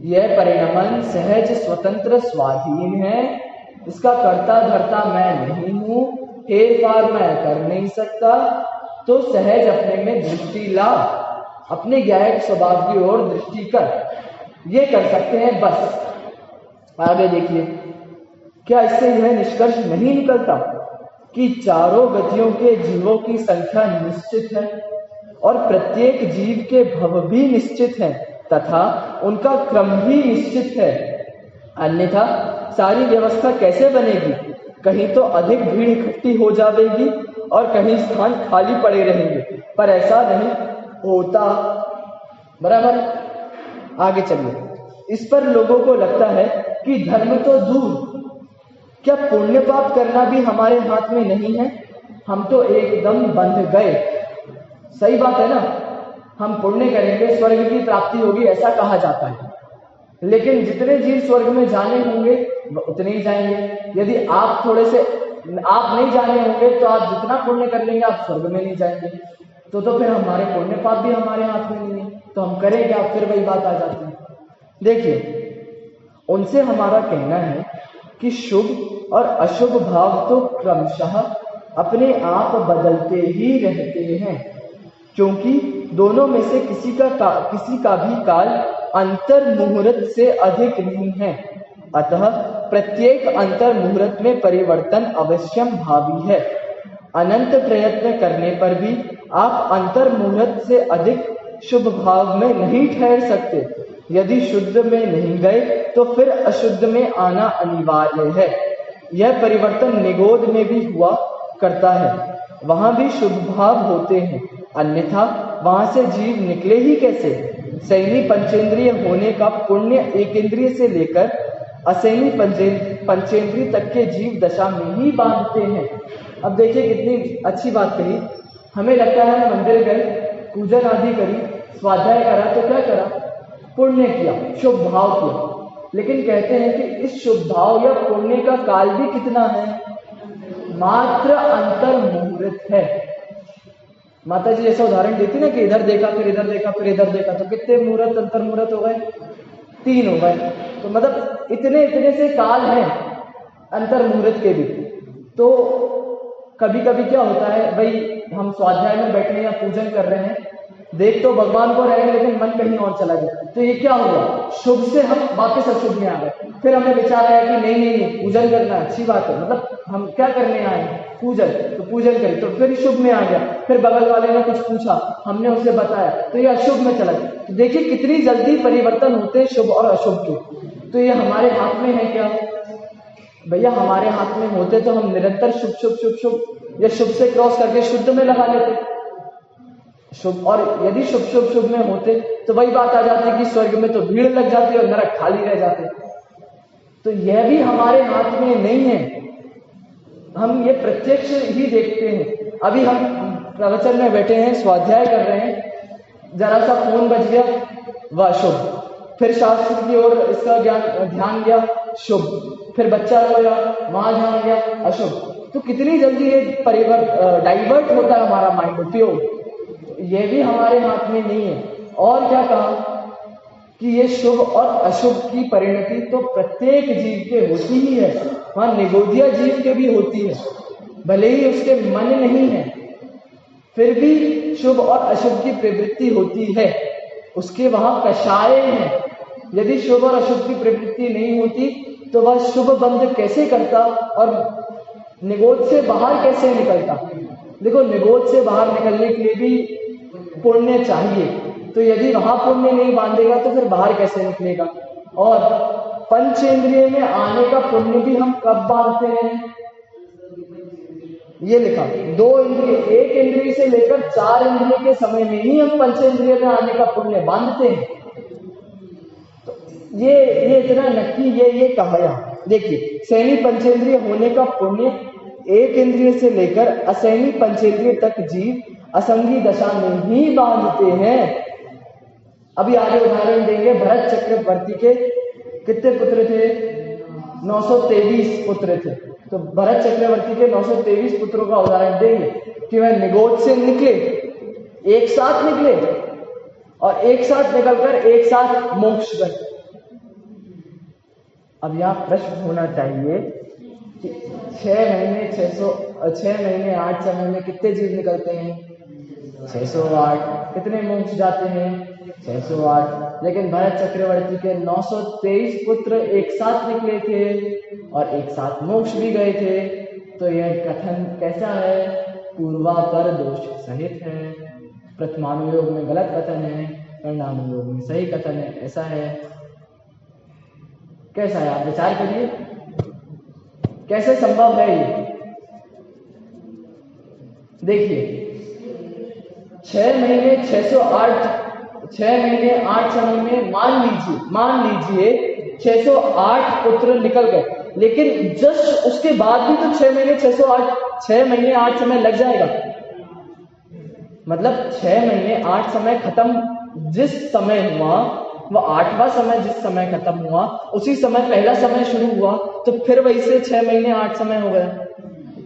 [SPEAKER 1] यह परिणमन सहज स्वतंत्र स्वाधीन है, इसका कर्ता धर्ता मैं नहीं हूं, हेर फार मैं कर नहीं सकता। तो सहज अपने में दृष्टि ला, अपने ज्ञायक स्वभाव की ओर दृष्टि कर, ये कर सकते हैं बस। आगे देखिए, क्या इससे यह निष्कर्ष नहीं निकलता कि चारों गतियों के जीवों की संख्या निश्चित है और प्रत्येक जीव के भव भी निश्चित है तथा उनका क्रम भी निश्चित है, अन्यथा सारी व्यवस्था कैसे बनेगी? कहीं तो अधिक भीड़ इकट्ठी हो जाएगी और कहीं स्थान खाली पड़े रहेंगे, पर ऐसा नहीं होता। बराबर। आगे चलिए। इस पर लोगों को लगता है कि धर्म तो दूर, क्या पुण्य पाप करना भी हमारे हाथ में नहीं है? हम तो एकदम बंध गए। सही बात है ना, हम पुण्य करेंगे स्वर्ग की प्राप्ति होगी ऐसा कहा जाता है, लेकिन जितने जीव स्वर्ग में जाने होंगे उतने ही जाएंगे। यदि आप आप नहीं जाने होंगे तो आप जितना पुण्य कर लेंगे आप स्वर्ग में नहीं जाएंगे, तो फिर हमारे पुण्य पाप भी हमारे हाथ में नहीं है, तो हम करें क्या? फिर वही बात आ जाती है। देखिए, उनसे हमारा कहना है कि शुभ और अशुभ भाव तो क्रमशः अपने आप बदलते ही रहते हैं, क्योंकि दोनों में से किसी का भी काल अंतर मुहूर्त से अधिक नहीं है। अतः प्रत्येक अंतर मुहूर्त में परिवर्तन अवश्यम भावी है। अनंत प्रयत्न करने पर भी आप अंतर मुहूर्त से अधिक शुभ भाव में नहीं ठहर सकते। यदि शुद्ध में नहीं गए तो फिर अशुद्ध में आना अनिवार्य है। यह परिवर्तन निगोद में भी हुआ करता है, वहां भी शुभ भाव होते हैं, अन्यथा वहां से जीव निकले ही कैसे? सैनी पंचेंद्रिय होने का पुण्य एक इंद्रिय से लेकर असैनी पंचेंद्रिय तक के जीव दशा में ही बांधते हैं। अब देखिए कितनी अच्छी बात कही। हमें लगता है मंदिर गए, पूजन आदि करी, स्वाध्याय करा, तो क्या करा? पुण्य किया, शुभ भाव किया। लेकिन कहते हैं कि इस शुभ भाव या पुण्य का काल भी कितना है? मात्र अंतर मुहूर्त है। माता जी जैसा उदाहरण देती ना कि इधर देखा फिर इधर देखा फिर इधर देखा, तो कितने मुहूर्त अंतर मुहूर्त हो गए? 3 हो गए। तो मतलब इतने से काल हैं अंतर मुहूर्त के भी। तो कभी कभी क्या होता है, भाई हम स्वाध्याय में बैठे हैं या पूजन कर रहे हैं, देख तो भगवान को रहे लेकिन मन कहीं और चला गया, तो ये क्या हुआ? शुभ से हम वापस अशुभ में आ गए। फिर हमें विचार आया कि नहीं पूजन करना अच्छी बात है, मतलब हम क्या करने आए हैं? पूजन, तो पूजन करें, तो फिर शुभ में आ गया। फिर बगल वाले ने कुछ पूछा, हमने उसे बताया, तो ये अशुभ में चला गया। तो देखिए कितनी जल्दी परिवर्तन होते हैं शुभ और अशुभ के। तो ये हमारे हाथ में है क्या? भैया हमारे हाथ में होते तो हम निरंतर शुभ शुभ शुभ शुभ या शुभ से क्रॉस करके शुद्ध में लगा लेते शुभ। और यदि शुभ शुभ शुभ में होते तो वही बात आ जाती कि स्वर्ग में तो भीड़ लग जाती और नरक खाली रह जाते। तो यह भी हमारे हाथ में नहीं है, हम ये प्रत्यक्ष ही देखते हैं। अभी हम प्रवचन में बैठे हैं, स्वाध्याय कर रहे हैं, जरा सा फोन बज गया, वह शुभ। फिर शास्त्र की ओर इसका ध्यान गया, शुभ। फिर बच्चा रोया, वहां ध्यान गया, अशुभ। तो कितनी जल्दी ये डाइवर्ट होता है हमारा माइंड, उपयोग। ये भी हमारे हाथ में नहीं है। और क्या कहा कि ये शुभ और अशुभ की परिणति तो प्रत्येक जीव के होती ही है, वहां निगोदिया जीव के भी होती है, भले ही उसके मन नहीं है, फिर भी शुभ और अशुभ की प्रवृत्ति होती है, उसके वहां कषाय है। यदि शुभ और अशुभ की प्रवृत्ति नहीं होती तो वह शुभ बंध कैसे करता और निगोद से बाहर कैसे निकलता? देखो, निगोद से बाहर निकलने के लिए भी पुण्य चाहिए, तो यदि वहां पुण्य नहीं बांधेगा तो फिर बाहर कैसे निकलेगा? और पंचेंद्रिय में आने का पुण्य भी हम कब बांधते हैं? ये लिखा, 2 इंद्रिय, 1 इंद्रिय से लेकर 4 इंद्रिय के समय में ही हम पंचेंद्रिय में आने का पुण्य बांधते हैं। तो ये इतना नक्की ये कहा यहाँ। देखिए, सैनी पंचेंद्रिय होने का पुण्य 1 इंद्रिय से लेकर असैनी पंचेंद्रिय तक जीव असंगी दशा में ही बांधते हैं। अभी आगे उदाहरण देंगे। भरत चक्रवर्ती के कितने पुत्र थे? 923 पुत्र थे। तो भरत चक्रवर्ती के 923 पुत्रों का उदाहरण देंगे कि वह निगोद से निकले, एक साथ निकले और एक साथ निकलकर एक साथ मोक्ष गए। अब यहां प्रश्न होना चाहिए कि 6 महीने 8 समय में कितने जीव निकलते हैं? 608। कितने मोक्ष जाते हैं? 608। लेकिन भरत चक्रवर्ती के 923 पुत्र एक साथ निकले थे और एक साथ मोक्ष भी गए थे। तो यह कथन कैसा है? पूर्वापर दोष सहित है। प्रथमानुयोग में गलत कथन है, करणानुयोग में सही कथन है, ऐसा है। कैसा है? आप विचार करिए, कैसे संभव है ये? देखिए 6 महीने 8 समय में मान लीजिए 608 पुत्र निकल गए, लेकिन जस्ट उसके बाद भी तो 6 महीने 8 समय लग जाएगा। मतलब 6 महीने 8 समय खत्म जिस समय हुआ, वो 8वां समय जिस समय खत्म हुआ, उसी समय पहला समय शुरू हुआ, तो फिर वही से 6 महीने 8 समय हो गया।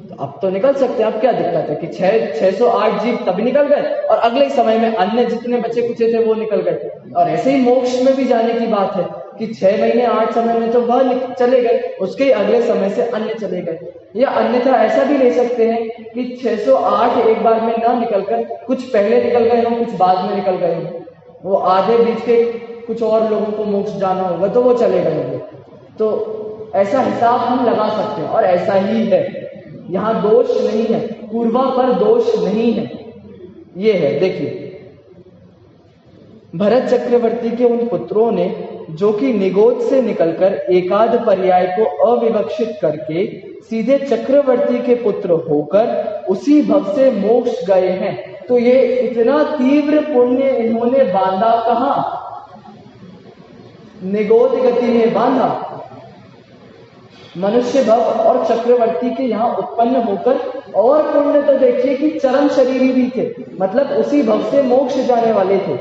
[SPEAKER 1] तो अब तो निकल सकते हैं। अब क्या दिक्कत है कि 608 जीव तभी निकल गए और अगले समय में अन्य जितने बचे कुचे थे वो निकल गए। और ऐसे ही मोक्ष में भी जाने की बात है कि 6 महीने 8 समय में तो वह चले गए, उसके अगले समय से अन्य चले गए। या अन्यथा ऐसा भी ले सकते हैं कि 608 एक बार में ना निकलकर कुछ पहले निकल गए हों, कुछ बाद में निकल गए हों। वो आधे बीच के कुछ और लोगों को मोक्ष जाना होगा तो वो चले गए होंगे। तो ऐसा हिसाब हम लगा सकते हैं और ऐसा ही है। यहाँ दोष नहीं है, पूर्वा पर दोष नहीं है। ये है, देखिए भरत चक्रवर्ती के उन पुत्रों ने जो कि निगोद से निकलकर एकाध पर्याय को अविवक्षित करके सीधे चक्रवर्ती के पुत्र होकर उसी भव से मोक्ष गए हैं, तो ये इतना तीव्र पुण्य इन्होंने बांधा कहां? निगोद गति में बांधा। मनुष्य भव और चक्रवर्ती के यहाँ उत्पन्न होकर, और पुण्य तो देखिए कि चरम शरीरी भी थे, मतलब उसी भव से मोक्ष जाने वाले थे।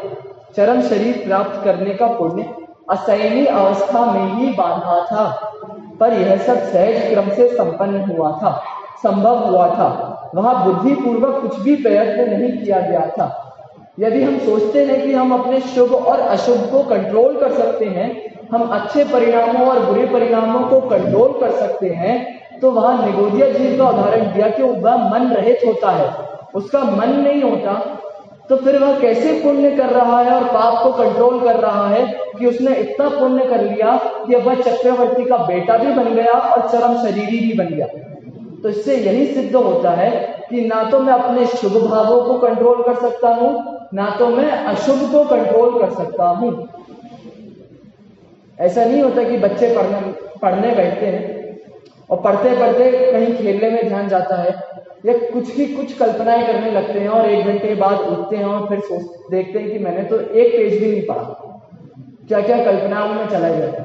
[SPEAKER 1] चरम शरीर प्राप्त करने का पुण्य असैनी अवस्था में ही बांधा था, पर यह सब सहज क्रम से संपन्न हुआ था, संभव हुआ था। वहां बुद्धि पूर्वक कुछ भी प्रयत्न नहीं किया गया था। यदि हम सोचते हैं कि हम अपने शुभ और अशुभ को कंट्रोल कर सकते हैं, हम अच्छे परिणामों और बुरे परिणामों को कंट्रोल कर सकते हैं, तो वहां निगोदिया जीव का उदाहरण दिया कि वह मन रहित होता है, उसका मन नहीं होता, तो फिर वह कैसे पुण्य कर रहा है और पाप को कंट्रोल कर रहा है कि उसने इतना पुण्य कर लिया कि अब वह चक्रवर्ती का बेटा भी बन गया और चरम शरीरी भी बन गया। तो इससे यही सिद्ध होता है कि ना तो मैं अपने शुभ भावों को कंट्रोल कर सकता हूं, ना तो मैं अशुभ को कंट्रोल कर सकता हूं। ऐसा नहीं होता कि बच्चे पढ़ने बैठते हैं और पढ़ते पढ़ते कहीं खेलने में ध्यान जाता है या कुछ कल्पनाएं करने लगते हैं और 1 घंटे बाद उठते हैं और फिर देखते हैं कि मैंने तो एक पेज भी नहीं पढ़ा, क्या क्या कल्पनाओं में चला गया।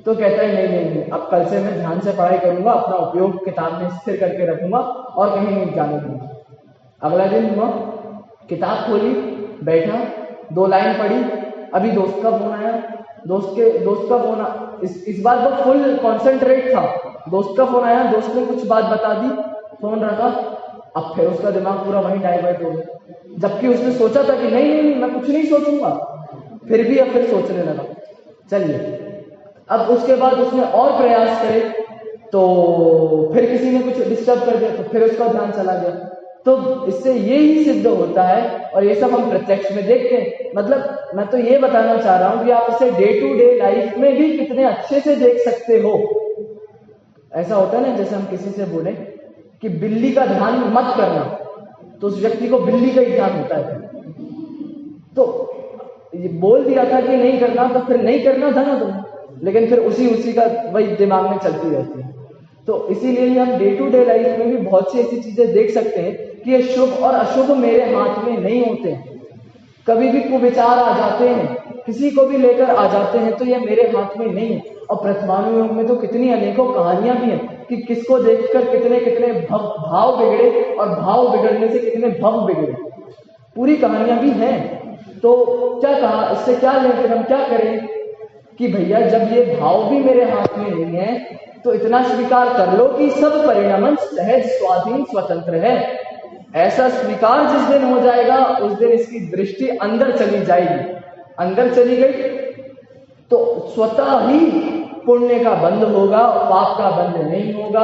[SPEAKER 1] तो कहता है नहीं, अब कल से मैं ध्यान से पढ़ाई करूंगा, अपना उपयोग किताब में स्थिर करके रखूंगा और कहीं नहीं जाने दूंगा। अगला दिन हुआ, किताब खोली, बैठा, 2 लाइन पढ़ी, अभी दोस्त का फोन आया, दोस्त का फोन, इस बार वो फुल कॉन्सेंट्रेट था। दोस्त का फोन आया, दोस्त ने कुछ बात बता दी, फोन रखा, अब फिर उसका दिमाग पूरा वहीं डाइवर्ट हो गया, जबकि उसने सोचा था कि नहीं मैं कुछ नहीं सोचूंगा, फिर भी अब फिर सोचने लगा। चलिए, अब उसके बाद उसने और प्रयास करे तो फिर किसी ने कुछ डिस्टर्ब कर दिया तो फिर उसका ध्यान चला गया। तो इससे ये ही सिद्ध होता है और ये सब हम प्रत्यक्ष में देखते हैं। मतलब मैं तो ये बताना चाह रहा हूं कि आप इसे डे टू डे लाइफ में भी कितने अच्छे से देख सकते हो। ऐसा होता है ना, जैसे हम किसी से बोले कि बिल्ली का ध्यान मत करना, तो उस व्यक्ति को बिल्ली का ही ध्यान होता है। तो ये बोल दिया था कि नहीं करना, तो फिर नहीं करना था ना तुम, लेकिन फिर उसी का वही दिमाग में चलती रहती है। तो इसीलिए हम डे टू डे लाइफ में भी बहुत सी ऐसी चीजें देख सकते हैं कि ये शुभ और अशुभ मेरे हाथ में नहीं होते हैं। कभी भी कुविचार आ जाते हैं, किसी को भी लेकर आ जाते हैं, तो ये मेरे हाथ में नहीं है। और प्रथमानुयोग में तो कितनी अनेकों कहानियां भी हैं कि किसको देखकर कितने कितने भाव बिगड़े और भाव बिगड़ने से कितने भव बिगड़े, पूरी कहानियां भी हैं। तो क्या कहा, इससे क्या लेकर हम क्या करें कि भैया जब ये भाव भी मेरे हाथ में नहीं है तो इतना स्वीकार कर लो कि सब परिणाम सहज स्वाधीन स्वतंत्र है। ऐसा स्वीकार जिस दिन हो जाएगा उस दिन इसकी दृष्टि अंदर चली जाएगी। अंदर चली गई तो स्वतः ही पुण्य का बंध होगा, पाप का बंध नहीं होगा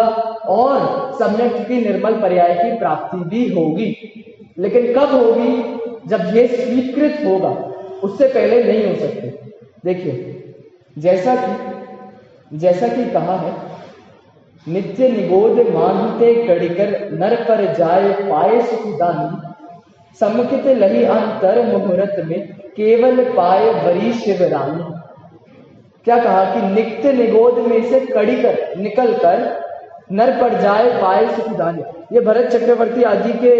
[SPEAKER 1] और सम्यक की निर्मल पर्याय की प्राप्ति भी होगी। लेकिन कब होगी? जब ये स्वीकृत होगा, उससे पहले नहीं हो सकती। देखिए, जैसा कि कहा है नित्य निगोद मानते कड़िकर नर पर जाए पाए सुखदानी, समुखित लही अंतर मुहूर्त में केवल पाए वरी शिवरानी। क्या कहा कि नित्य निगोद में से कड़िकर निकल कर नर पर जाए पाए सुखदानी। ये भरत चक्रवर्ती आदि के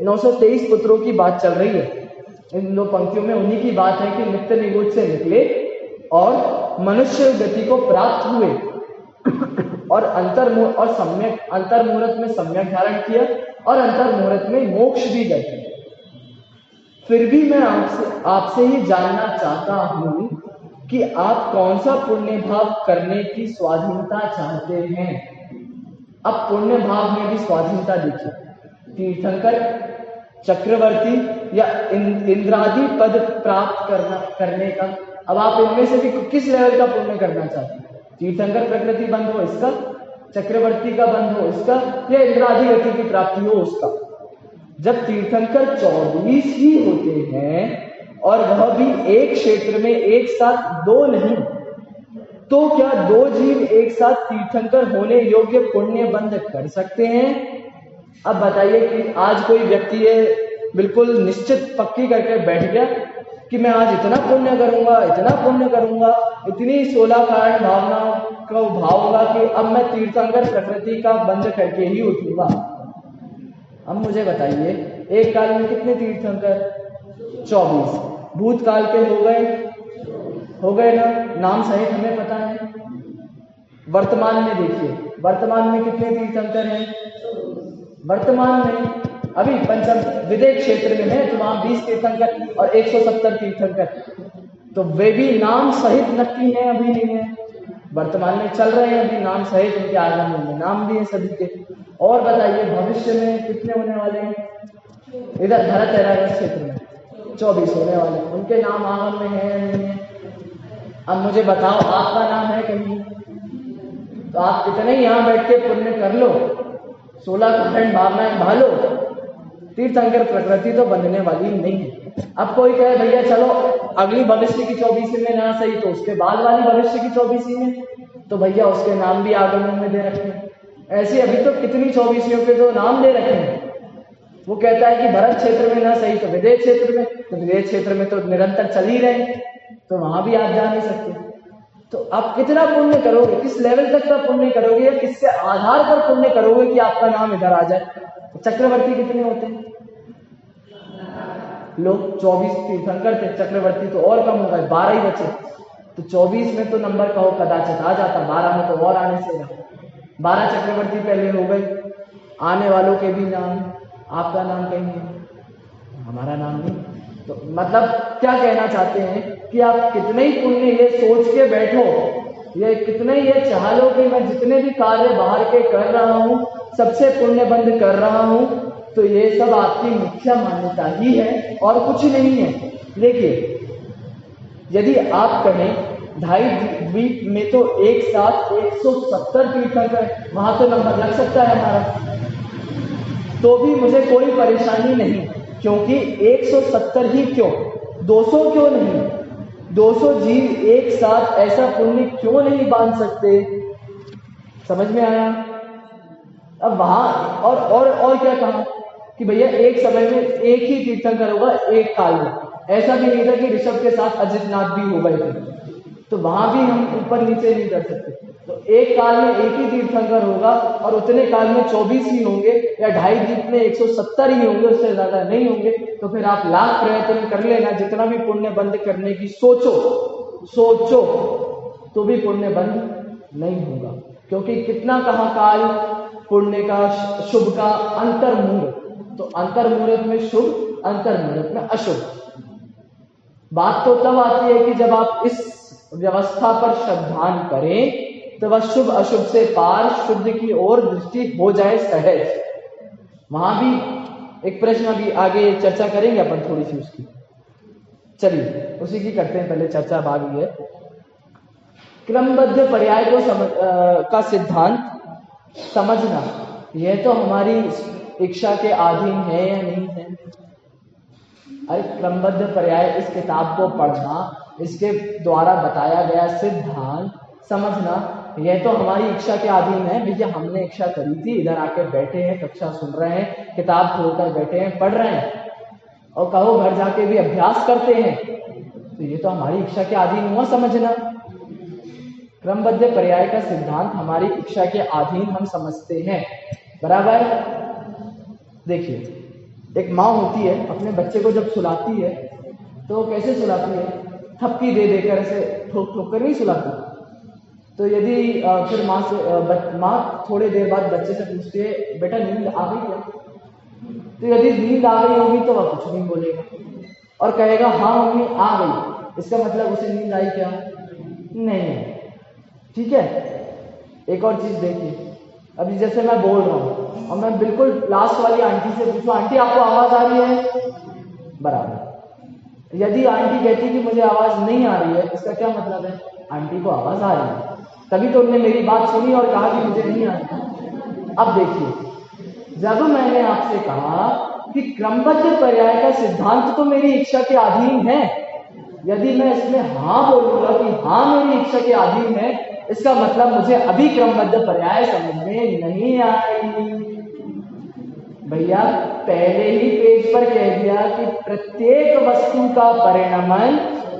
[SPEAKER 1] 923 पुत्रों की बात चल रही है। इन दो पंक्तियों में उन्हीं की बात है कि नित्य निगोद से निकले और मनुष्य गति को प्राप्त हुए और सम्यक अंतर मुहूर्त में सम्यक धारण किया और अंतर मुहूर्त में मोक्ष भी गए। फिर भी मैं आपसे ही जानना चाहता हूं कि आप कौन सा पुण्य भाव करने की स्वाधीनता चाहते हैं। अब पुण्य भाव में भी स्वाधीनता देखिए, तीर्थंकर, चक्रवर्ती या इंद्रादि पद प्राप्त करने का। अब आप इनमें से भी किस लेवल का पुण्य करना चाहते हैं? तीर्थंकर प्रकृति बंध हो इसका, चक्रवर्ती का बंध हो इसका, या इंद्रादि गति की प्राप्ति हो उसका। जब तीर्थंकर 24 ही होते हैं और वह भी एक क्षेत्र में एक साथ दो नहीं, तो क्या दो जीव एक साथ तीर्थंकर होने योग्य पुण्य बंध कर सकते हैं? अब बताइए कि आज कोई व्यक्ति है बिल्कुल निश्चित पक्की करके बैठ गया कि मैं आज इतना पुण्य करूंगा, इतना पुण्य करूंगा, इतनी 16 कारण भावनाओं का भाव होगा कि अब मैं तीर्थंकर प्रकृति का बंध करके ही उठूंगा। अब मुझे बताइए, एक काल में कितने तीर्थंकर? 24। भूतकाल के हो गए ना, नाम सहित हमें पता है। वर्तमान में देखिए, वर्तमान में कितने तीर्थंकर हैं? वर्तमान में अभी पंचम विदेश क्षेत्र में है तो वहां 20 तीर्थंकर और 170 तीर्थंकर, तो वे भी नाम सहित नक्की हैं, अभी नहीं है, वर्तमान में चल रहे हैं अभी नाम सहित, उनके आगमन में नाम भी है सभी के। और बताइए भविष्य में कितने होने वाले हैं? इधर भरत ऐरावत क्षेत्र में 24 होने वाले, उनके नाम आगम में है नहीं है? अब मुझे बताओ, आपका नाम है कहीं? तो आप कितने यहाँ बैठ के पुण्य कर लो, 16 कारण भावनाएं भालो, तीर्थंकर प्रकृति तो बंधने वाली नहीं है। अब कोई कहे भैया चलो अगली भविष्य की 24 में ना सही तो उसके बाद वाली भविष्य की 24 में, तो भैया उसके नाम भी आगमों में दे रखे हैं। ऐसे अभी तो कितनी 24 के तो नाम दे रखे हैं। वो कहता है कि भरत क्षेत्र में ना सही तो विदेश क्षेत्र में, तो विदेश क्षेत्र में तो निरंतर चल ही रहे, तो वहां भी आप जा नहीं सकते। तो आप कितना पुण्य करोगे, किस लेवल तक का पुण्य करोगे, या किसके आधार पर पुण्य करोगे कि आपका नाम इधर आ जाए? तो चक्रवर्ती कितने होते हैं? लोग 24 तीर्थंकर थे, चक्रवर्ती तो और कम हो गए, 12 ही बचे। तो 24 में तो नंबर कहो कदाचित आ जाता, 12 में तो और आने से रहा। 12 चक्रवर्ती पहले हो गए, आने वालों के भी नाम, आपका नाम कहीं है, हमारा नाम नहीं। तो मतलब क्या कहना चाहते हैं कि आप कितने ही पुण्य ये सोच के बैठो, ये कितने ये चाह लो कि मैं जितने भी कार्य बाहर के कर रहा हूं सबसे पुण्य बंद कर रहा हूं, तो ये सब आपकी मिथ्या मान्यता ही है और कुछ नहीं है। देखिए, यदि आप कहें 2.5 द्वीप में तो एक साथ 170 तीर्थंकर, वहां तो नंबर लग सकता है हमारा, तो भी मुझे कोई परेशानी नहीं, क्योंकि 170 ही क्यों, 200 क्यों नहीं, 200 जीव एक साथ ऐसा पुण्य क्यों नहीं बांध सकते? समझ में आया? अब वहां और क्या कहा कि भैया एक समय में एक ही तीर्थंकर होगा एक काल में। ऐसा भी नहीं था कि ऋषभ के साथ अजितनाथ भी हो गए थे, तो वहां भी हम ऊपर नीचे नहीं कर सकते। तो एक काल में एक ही तीर्थंकर होगा और उतने काल में 24 ही होंगे, या 2.5 द्वीप में 170 ही होंगे, उससे ज्यादा नहीं होंगे। तो फिर आप लाख प्रयत्न कर लेना, जितना भी पुण्य बंद करने की सोचो तो भी पुण्य बंद नहीं होगा, क्योंकि कितना कहा काल पुण्य का, शुभ का अंतर मुहूर्त, तो अंतर मुहूर्त में शुभ, अंतर मुहूर्त में अशुभ। बात तो तब आती है कि जब आप इस व्यवस्था पर श्रद्धान करें तो वह शुभ अशुभ से पार शुद्ध की ओर दृष्टि हो जाए सहज। वहां भी एक प्रश्न अभी आगे चर्चा करेंगे अपन थोड़ी सी उसकी, चलिए उसी की करते हैं, पहले चर्चा भाग है क्रमबद्ध पर्याय को का सिद्धांत समझना, यह तो हमारी इच्छा के अधीन है या नहीं है। अरे क्रमबद्ध पर्याय, इस किताब को पढ़ना, इसके द्वारा बताया गया सिद्धांत समझना, यह तो हमारी इच्छा के अधीन है भैया, हमने इच्छा करी थी, इधर आके बैठे हैं, कक्षा सुन रहे हैं, किताब खोलकर बैठे हैं, पढ़ रहे हैं, और कहो घर जाके भी अभ्यास करते हैं, तो ये तो हमारी इच्छा के अधीन हुआ समझना। क्रमबद्ध पर्याय का सिद्धांत हमारी इच्छा के अधीन हम समझते हैं, बराबर। देखिए, एक माँ होती है, अपने बच्चे को जब सुलाती है तो कैसे सुलाती है? थपकी दे देकर, ऐसे ठोक ठोक कर नहीं सुलाती। तो यदि फिर माँ थोड़ी देर बाद बच्चे से पूछती है, बेटा नींद आ गई क्या? तो यदि नींद आ गई होगी तो वह कुछ नहीं बोलेगा और कहेगा हाँ मम्मी आ गई। इसका मतलब उसे नींद आई क्या? नहीं। ठीक है। एक और चीज देखिए, अभी जैसे मैं बोल रहा हूँ और मैं बिल्कुल लास्ट वाली आंटी से पूछूं, आंटी आपको आवाज आ रही है? बराबर। यदि आंटी कहती कि मुझे आवाज नहीं आ रही है, इसका क्या मतलब है? आंटी को आवाज आ रही है, तभी तो उन्होंने मेरी बात सुनी और कहा कि मुझे नहीं आ रही। अब देखिए, जब मैंने आपसे कहा कि क्रमबद्ध पर्याय का सिद्धांत तो मेरी इच्छा के अधीन है, यदि मैं इसमें हाँ बोलूंगा कि हाँ मेरी इच्छा के अधीन है, इसका मतलब मुझे अभी क्रमबद्ध पर्याय समझ में नहीं आई। भैया पहले ही पेज पर कह दिया कि प्रत्येक वस्तु का परिणमन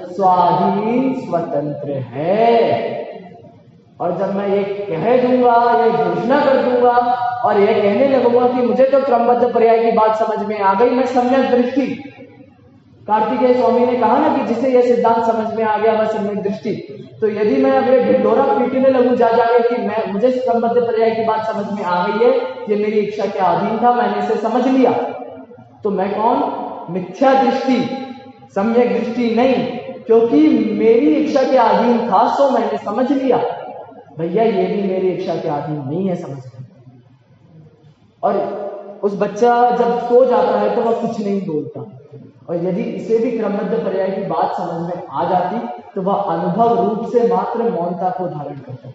[SPEAKER 1] स्वाधीन स्वतंत्र है। और जब मैं ये कह दूंगा, ये घोषणा कर दूंगा और ये कहने लगूंगा कि मुझे तो क्रमबद्ध पर्याय की बात समझ में आ गई, मैं सम्यक दृष्टि, कार्तिकेय स्वामी ने कहा ना कि जिसे यह सिद्धांत समझ में आ गया वह सम्यक दृष्टि, तो यदि मैं अपने ढिंढोरा पीटने लगूं जा जाके कि मुझे क्रमबद्ध पर्याय की बात समझ में आ गई है, ये मेरी इच्छा के अधीन था, मैंने इसे समझ लिया, तो मैं कौन? मिथ्या दृष्टि, सम्यक दृष्टि नहीं, क्योंकि मेरी इच्छा के अधीन था सो मैंने समझ लिया। भैया ये भी मेरी इच्छा के अधीन नहीं है समझना। और उस बच्चा जब सो जाता है तो वह कुछ नहीं बोलता, और यदि इसे भी क्रमबद्ध पर्याय की बात समझ में आ जाती तो वह अनुभव रूप से मात्र मौनता को धारण करता।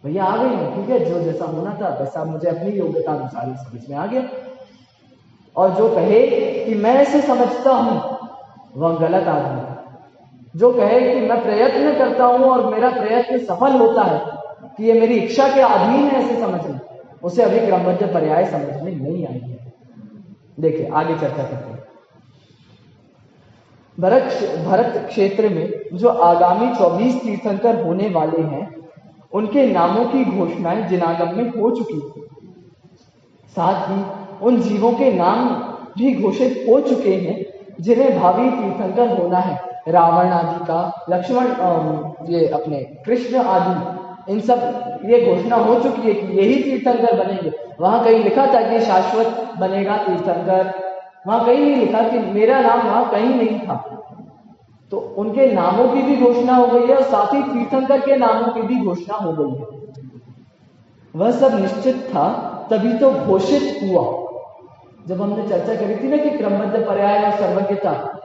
[SPEAKER 1] भैया आ गई ना, ठीक है, जो जैसा होना था वैसा मुझे अपनी योग्यता अनुसार ही समझ में आ गया। और जो कहे कि मैं इसे समझता हूं वह गलत आदमी है। जो कहे कि मैं प्रयत्न करता हूं और मेरा प्रयत्न सफल होता है कि ये मेरी इच्छा के अधीन है इसे समझना, उसे अभी क्रमबद्ध पर्याय समझ में नहीं आई है। देखिए आगे चर्चा करते हैं। भरत क्षेत्र में जो आगामी 24 तीर्थंकर होने वाले हैं, उनके नामों की घोषणाएं जिनागम में हो चुकी है। साथ ही उन जीवों के नाम भी घोषित हो चुके हैं जिन्हें भावी तीर्थंकर होना है। रावण आदि का, लक्ष्मण, ये अपने कृष्ण आदि, इन सब ये घोषणा हो चुकी है कि यही तीर्थंकर बनेंगे। वहां कहीं लिखा था कि शाश्वत बनेगा तीर्थंकर, वहां कहीं नहीं लिखा कि मेरा नाम वहां कहीं नहीं था। तो उनके नामों की भी घोषणा हो गई है और साथ ही तीर्थंकर के नामों की भी घोषणा हो गई है। वह सब निश्चित था तभी तो घोषित हुआ। जब हमने चर्चा करी थी ना कि क्रमबद्ध पर्याय और सर्वज्ञता,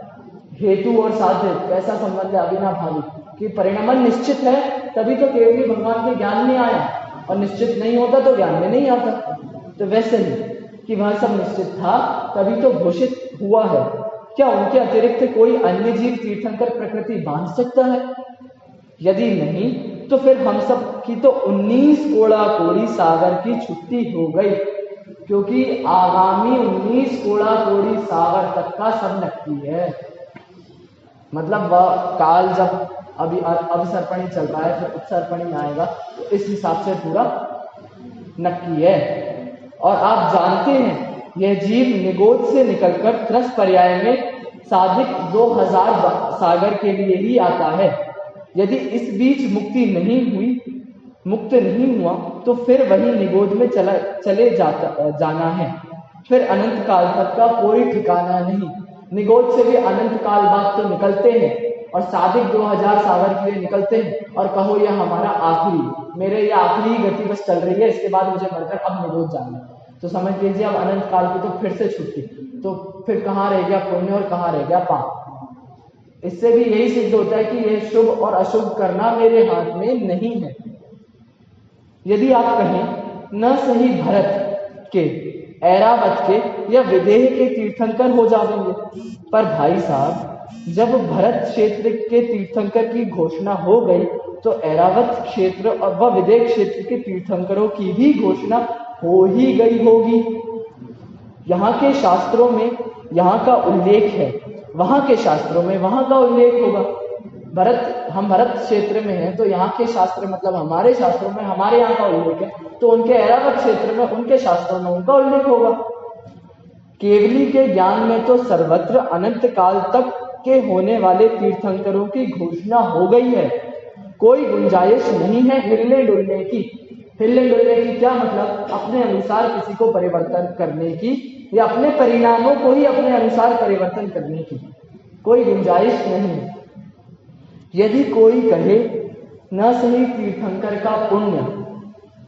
[SPEAKER 1] हेतु और साध्य कैसा संबंध है अविनाभावी, कि परिणमन निश्चित है तभी तो केवली भगवान के ज्ञान में आया, और निश्चित नहीं होता तो ज्ञान में नहीं आता। तो वैसे ही कि वह सब निश्चित था तभी तो घोषित हुआ है। क्या उनके अतिरिक्त कोई अन्य जीव तीर्थंकर प्रकृति बांध सकता है? यदि नहीं तो फिर हम सब की तो 19 कोड़ा कोड़ी सागर की छुट्टी हो गई, क्योंकि आगामी 19 कोड़ा कोड़ी सागर तक का सब नक्की है। मतलब वह काल जब अभी अवसर्पणी चल रहा है, फिर उत्सर्पणी आएगा, तो इस हिसाब से पूरा नक्की है। और आप जानते हैं यह जीव निगोद से निकलकर त्रस पर्याय में साधिक 2000 सागर के लिए ही आता है। यदि इस बीच मुक्त नहीं हुआ तो फिर वही निगोद में चले जाना है। फिर अनंत काल तक का कोई ठिकाना नहीं। निगोद से भी अनंत काल बाद तो निकलते हैं और साधिक 2000 सागर के लिए निकलते हैं, और कहो यह हमारा आखिरी, मेरे ये आखिरी गति बस चल रही है, इसके बाद मुझे मरकर अब निगोद जाना है। तो समझ लीजिए अब अनंत काल की तो फिर से छुट्टी, तो फिर कहाँ रह गया पुण्य और कहाँ रह गया पाप। इससे भी यही सिद्ध होता है कि यह शुभ और अशुभ करना मेरे हाथ में नहीं है। यदि आप कहें न सही भरत के, ऐरावत के या विदेह के तीर्थंकर हो जाएंगे, पर भाई साहब जब भरत क्षेत्र के तीर्थंकर की घोषणा हो गई तो ऐरावत क्षेत्र और वह विदेह क्षेत्र के तीर्थंकरों की भी घोषणा हो ही गई होगी। यहाँ के शास्त्रों में यहाँ का उल्लेख है, वहां के शास्त्रों में वहां का उल्लेख होगा। हम भरत क्षेत्र में हैं तो यहाँ के शास्त्र मतलब हमारे शास्त्रों में हमारे यहाँ का उल्लेख है, तो उनके ऐरावत क्षेत्र में उनके शास्त्रों में उनका उल्लेख होगा। केवली के ज्ञान में तो सर्वत्र अनंत काल तक के होने वाले तीर्थंकरों की घोषणा हो गई है। कोई गुंजाइश नहीं है हिलने डुलने की। हिलने डुलने की क्या मतलब? अपने अनुसार किसी को परिवर्तन करने की या अपने परिणामों को ही अपने अनुसार परिवर्तन करने की कोई गुंजाइश नहीं। यदि कोई कहे न सही तीर्थंकर का पुण्य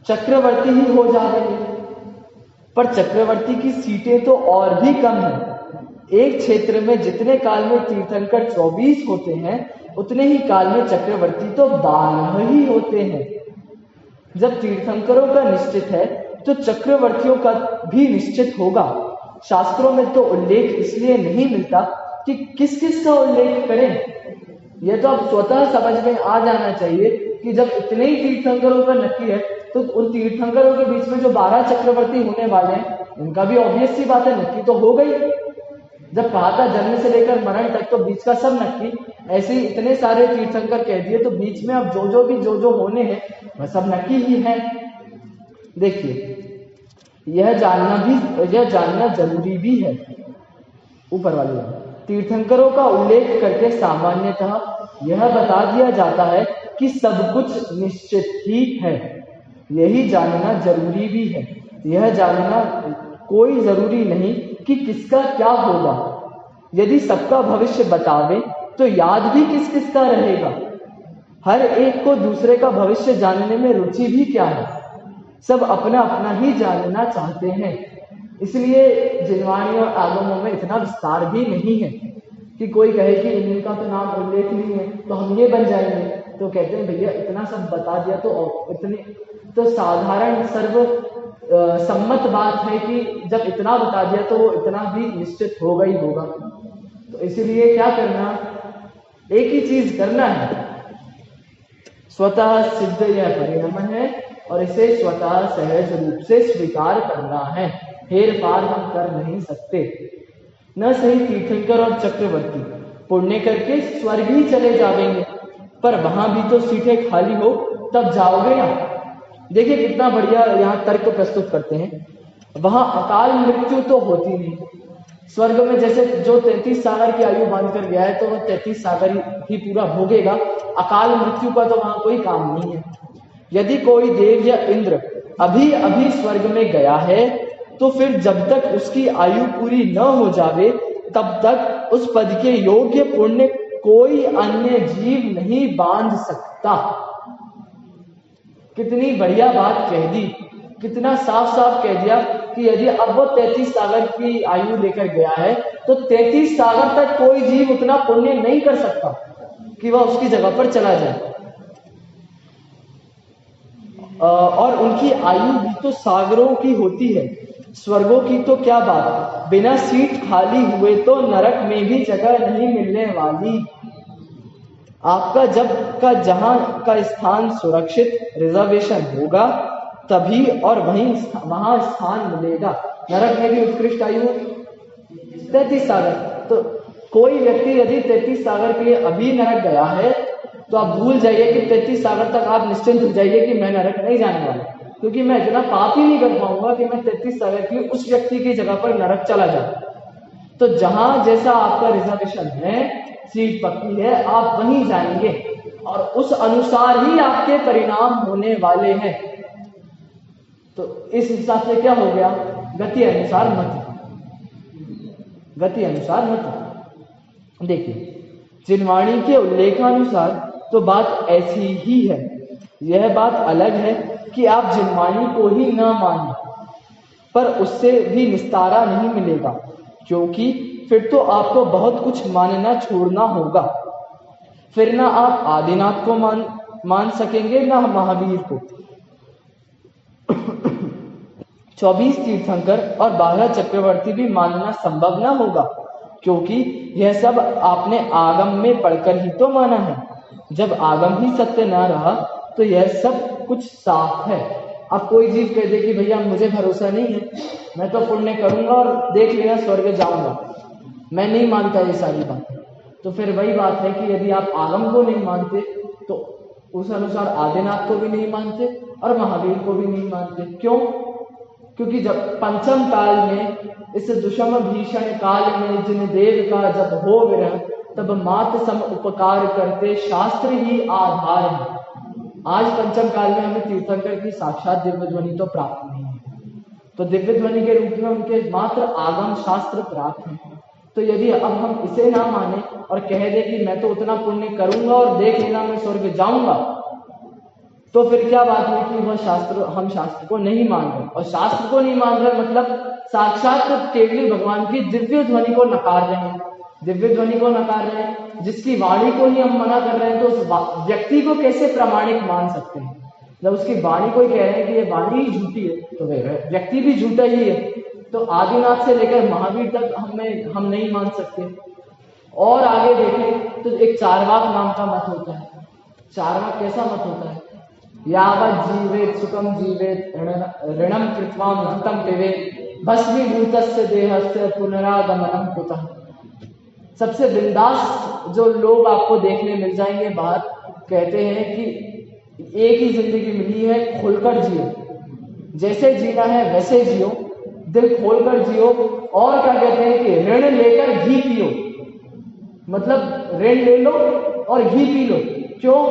[SPEAKER 1] चक्रवर्ती ही हो जाएंगे, पर चक्रवर्ती की सीटें तो और भी कम है। एक क्षेत्र में जितने काल में तीर्थंकर 24 होते हैं उतने ही काल में चक्रवर्ती तो 12 ही होते हैं। जब तीर्थंकरों का निश्चित है तो चक्रवर्तियों का भी निश्चित होगा। शास्त्रों में तो उल्लेख इसलिए नहीं मिलता कि किस किस का उल्लेख करें। यह तो अब स्वतः समझ में आ जाना चाहिए कि जब इतने ही तीर्थंकरों का नक्की है तो उन तीर्थंकरों के बीच में जो 12 चक्रवर्ती होने वाले हैं उनका भी ऑब्वियस सी बात है नक्की तो हो गई। जब कहा था जन्म से लेकर मरण तक तो बीच का सब नक्की, ऐसे ही इतने सारे तीर्थंकर कह दिए तो बीच में अब जो होने हैं वह सब नक्की ही है। देखिए यह जानना जरूरी भी है। ऊपर वाले तीर्थंकरों का उल्लेख करके सामान्यतः यह बता दिया जाता है कि सब कुछ निश्चित ही है। यही जानना जरूरी भी है। यह जानना कोई जरूरी नहीं कि किसका क्या होगा। यदि सबका भविष्य बतावे तो याद भी किस किस का रहेगा। हर एक को दूसरे का भविष्य जानने में रुचि भी क्या है। सब अपना अपना ही जानना चाहते हैं। इसलिए जिनवाणी और आगमों में इतना विस्तार भी नहीं है कि कोई कहे कि इनका तो नाम उल्लेख नहीं है तो हम ये बन जाएंगे। तो कहते हैं भैया इतना सब बता दिया तो इतने तो साधारण सर्व सम्मत बात है कि जब इतना बता दिया तो वो इतना भी निश्चित होगा ही होगा। तो इसीलिए क्या करना, एक ही चीज करना है, स्वतः सिद्ध यह परिणाम है और इसे स्वतः सहज रूप से स्वीकार करना है। हेर पार हम कर नहीं सकते। न सही तीर्थंकर और चक्रवर्ती पुण्य करके स्वर्ग ही चले जाएंगे, पर वहां भी तो सीटें खाली हो तब जाओगे ना। देखिए कितना बढ़िया यहाँ तर्क प्रस्तुत करते हैं। वहां अकाल मृत्यु तो होती नहीं। स्वर्ग में जैसे जो 33 सागर की आयु बांधकर गया है तो वह 33 सागर ही पूरा भोगेगा। अकाल मृत्यु का तो वहां कोई काम नहीं है। यदि कोई देव या इंद्र अभी अभी स्वर्ग में गया है तो फिर जब तक उसकी आयु पूरी न हो जावे तब तक उस पद के योग्य पुण्य कोई अन्य जीव नहीं बांध सकता। कितनी बढ़िया बात कह दी, कितना साफ साफ कह दिया कि यदि अब वो 33 सागर की आयु लेकर गया है तो 33 सागर तक कोई जीव उतना पुण्य नहीं कर सकता कि वह उसकी जगह पर चला जाए। और उनकी आयु भी तो सागरों की होती है। स्वर्गों की तो क्या बात, बिना सीट खाली हुए तो नरक में भी जगह नहीं मिलने वाली। आपका जब का जहां का स्थान सुरक्षित रिजर्वेशन होगा तभी और वहां स्थान मिलेगा। नरक में भी उत्कृष्ट आयु 33 सागर। तो कोई व्यक्ति यदि 33 सागर के लिए अभी नरक गया है तो आप भूल जाइए कि 33 सागर तक आप निश्चिंत हो जाइए कि मैं नरक नहीं जाने वाला, क्योंकि मैं इतना पाप ही नहीं कर पाऊंगा कि मैं 33 सागर की उस व्यक्ति की जगह पर नरक चला जाऊं। तो जहां जैसा आपका रिजर्वेशन है, सीट पक्की है, आप वहीं जाएंगे और उस अनुसार ही आपके परिणाम होने वाले हैं। तो इस हिसाब से क्या हो गया, गति अनुसार मति, गति अनुसार मति। देखिए जिनवाणी के उल्लेखानुसार तो बात ऐसी ही है। यह बात अलग है कि आप जिनवाणी को ही न माने, पर उससे भी निस्तारा नहीं मिलेगा, क्योंकि फिर तो आपको बहुत कुछ मानना छोड़ना होगा। फिर ना आप आदिनाथ को मान सकेंगे ना महावीर को। 24 तीर्थंकर और 12 चक्रवर्ती भी मानना संभव ना होगा, क्योंकि यह सब आपने आगम में पढ़कर ही तो माना है। जब आगम ही सत्य ना रहा तो यह सब कुछ साफ है। अब कोई जीव कह दे कि भैया मुझे भरोसा नहीं है, मैं तो पुण्य करूंगा और देख लेना स्वर्ग जाऊंगा, मैं नहीं मानता ये सारी बात, तो फिर वही बात है कि यदि आप आगम को नहीं मानते तो उस अनुसार आदिनाथ को भी नहीं मानते और महावीर को भी नहीं मानते। क्यों? क्योंकि जब पंचम काल में इस दुषम भीषण काल में जिन देव का जब हो विरह, तब मात सम उपकार करते शास्त्र ही आधार है। आज पंचम काल में हमें तीर्थंकर की साक्षात दिव्य ध्वनि तो प्राप्त नहीं है, तो दिव्य ध्वनि के रूप में उनके मात्र आगम शास्त्र प्राप्त है। तो यदि अब हम इसे ना माने और कह दे कि मैं तो उतना पुण्य करूंगा और देख लेना मैं स्वर्ग जाऊंगा, तो फिर क्या बात है कि वह शास्त्र, हम शास्त्र को नहीं मान रहे, और शास्त्र को नहीं मान रहे मतलब साक्षात केवल भगवान की दिव्य ध्वनि को नकार रहे हैं, दिव्य ध्वनि को नकार रहे हैं, जिसकी वाणी को ही हम मना कर रहे हैं, तो उस व्यक्ति को कैसे प्रामाणिक मान सकते हैं? जब उसकी वाणी को ही कह रहे हैं कि ये वाणी ही झूठी है, तो व्यक्ति भी झूठा ही है। तो आदिनाथ से लेकर महावीर तक हम नहीं मान सकते। और आगे देखें तो एक चारवाक नाम का मत होता है। चारवाक कैसा मत होता है? यावत् जीवेत सुखम जीवेत ऋणम कृत्वा मृतम पिबेत भस्मीभूतस्य देहस्य पुनरागमनम कुतः। सबसे बिंदास जो लोग आपको देखने मिल जाएंगे बाहर, कहते हैं कि एक ही जिंदगी मिली है, खोलकर जियो, जैसे जीना है वैसे जियो, दिल खोलकर जियो। और क्या कहते हैं कि ऋण लेकर घी पियो, मतलब ऋण ले लो और घी पी लो। क्यों?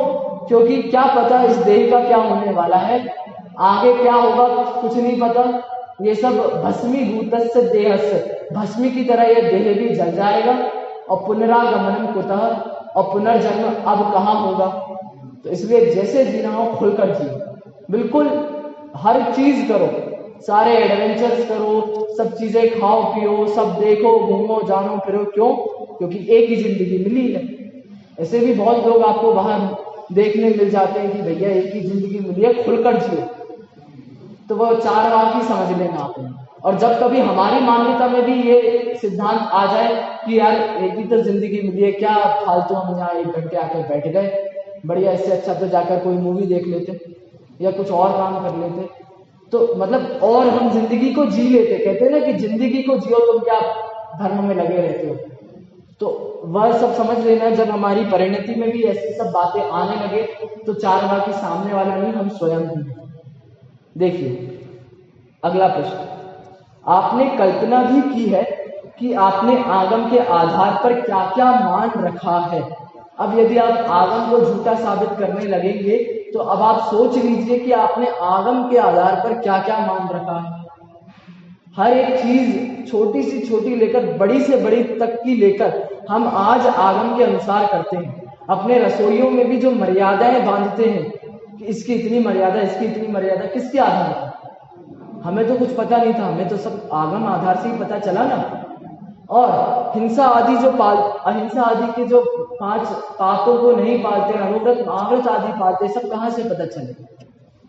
[SPEAKER 1] क्योंकि क्या पता इस देह का क्या होने वाला है, आगे क्या होगा कुछ नहीं पता। ये सब भस्मीभूतस्य देहस्य, भस्मी की तरह ये देह भी जल जाएगा, और पुनरागमनम कुतः, और पुनर्जन्म अब कहाँ होगा। तो इसलिए जैसे जीना हो खुलकर जियो, बिल्कुल हर चीज करो, सारे एडवेंचर्स करो, सब चीजें खाओ पियो, सब देखो घूमो जानो फिरो। क्यों? क्योंकि एक ही जिंदगी मिली है। ऐसे भी बहुत लोग आपको बाहर देखने मिल जाते हैं कि भैया एक ही जिंदगी मिली है, खुलकर जियो, तो वह चारवाक ही समझ लेना आपने। और जब कभी हमारी मान्यता में भी ये सिद्धांत आ जाए कि यार एक ही तो जिंदगी मिली है, क्या फालतू हम यहाँ 1 घंटे आकर बैठ गए, बढ़िया, इससे अच्छा तो जाकर कोई मूवी देख लेते या कुछ और काम कर लेते, तो मतलब और हम जिंदगी को जी लेते। कहते हैं ना कि जिंदगी को जियो, तुम क्या धर्म में लगे रहते हो। तो वह सब समझ लेना, जब हमारी परिणति में भी ऐसी सब बातें आने लगे तो चारवाक की सामने वाला नहीं, हम स्वयं ही। देखिए अगला प्रश्न, आपने कल्पना भी की है कि आपने आगम के आधार पर क्या क्या मान रखा है। अब यदि आप आगम को झूठा साबित करने लगेंगे तो अब आप सोच लीजिए कि आपने आगम के आधार पर क्या क्या मान रखा है। हर एक चीज छोटी से छोटी लेकर बड़ी से बड़ी तक की लेकर हम आज आगम के अनुसार करते हैं। अपने रसोइयों में भी जो मर्यादाएं बांधते हैं कि इसकी इतनी मर्यादा, इसकी इतनी मर्यादा, किसके आधार पर? हमें तो कुछ पता नहीं था, हमें तो सब आगम आधार से ही पता चला ना। और हिंसा आदि जो अहिंसा आदि के जो 5 पापों को नहीं पालते, अनुव्रत महाव्रत आदि पालते, सब कहाँ से पता चले?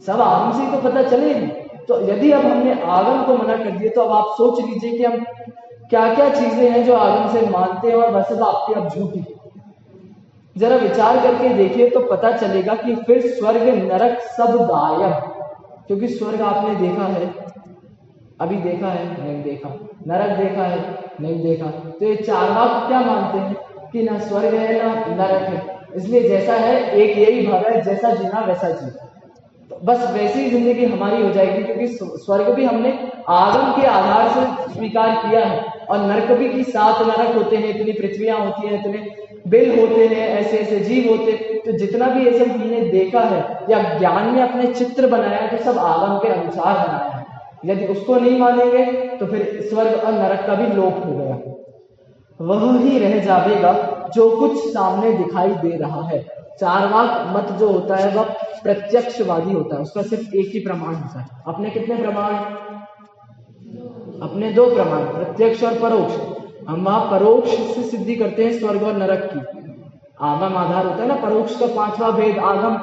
[SPEAKER 1] सब आगम से ही तो पता चले। तो यदि अब हमने आगम को मना कर दिया तो अब आप सोच लीजिए कि हम क्या क्या चीजें हैं जो आगम से मानते हैं और वह सब आपकी अब झूठी। जरा विचार करके देखिए तो पता चलेगा कि फिर स्वर्ग नरक सब गायब, क्योंकि स्वर्ग आपने देखा है, अभी देखा है? नहीं देखा। नरक देखा है? नहीं देखा। तो ये चारवाक क्या मानते हैं कि ना स्वर्ग है ना नरक है, इसलिए जैसा है एक यही भाग है, जैसा जीना वैसा जी। तो बस वैसी ही जिंदगी हमारी हो जाएगी, क्योंकि स्वर्ग भी हमने आगम के आधार से स्वीकार किया है, और नरक भी कि 7 नरक होते हैं, इतनी पृथ्वियां होती हैं, इतने बिल होते हैं, ऐसे ऐसे जीव होते। तो जितना भी ये सब हमने देखा है या ज्ञान में अपने चित्र बनाया है, तो सब आगम के अनुसार बनाया है। यदि उसको नहीं मानेंगे तो फिर स्वर्ग और नरक का भी लोप हो गया, वह ही रह जाएगा जो कुछ सामने दिखाई दे रहा है। चारवाक मत जो होता है वह प्रत्यक्षवादी होता है, उसका सिर्फ एक ही प्रमाण होता है। अपने कितने प्रमाण? अपने 2 प्रमाण, प्रत्यक्ष और परोक्ष। हम वहां परोक्ष से सिद्धि करते हैं स्वर्ग और नरक की, आगम आधार होता है ना। परोक्ष का 5वां भेद आगम,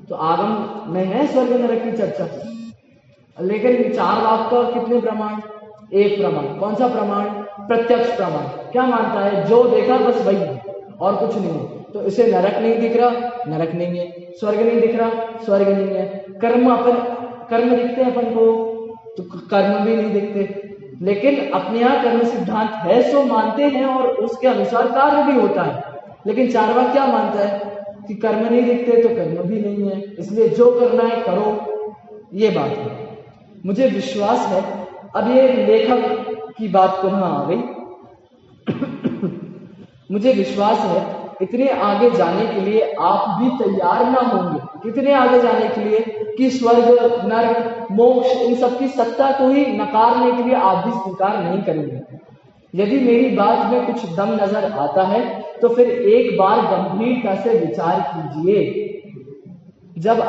[SPEAKER 1] तो आगम में है स्वर्ग नरक की चर्चा। लेकिन चारवाक का कितने प्रमाण? 1 प्रमाण। कौन सा प्रमाण? प्रत्यक्ष प्रमाण। क्या मानता है? जो देखा बस वही, और कुछ नहीं। तो इसे नरक नहीं दिख रहा, नरक नहीं है, स्वर्ग नहीं दिख रहा, स्वर्ग नहीं है। कर्म दिखते हैं अपन को, तो कर्म भी नहीं दिखते। लेकिन अपने यहाँ कर्म सिद्धांत है सो मानते हैं और उसके अनुसार कार्य भी होता है। लेकिन चार्वाक क्या मानता है कि कर्म नहीं दिखते तो कर्म भी नहीं है, इसलिए जो करना है करो, ये बात है। मुझे विश्वास है, अब ये लेखक की बात पुनः आ गई। मुझे विश्वास है इतने आगे जाने के लिए आप भी तैयार ना होंगे। कितने आगे जाने के लिए कि स्वर्ग, नरक, मोक्ष, इन सब की सत्ता को ही नकारने के लिए आप भी स्वीकार नहीं करेंगे। यदि मेरी बात में कुछ दम नजर आता है तो फिर एक बार गंभीरता से विचार कीजिए। जब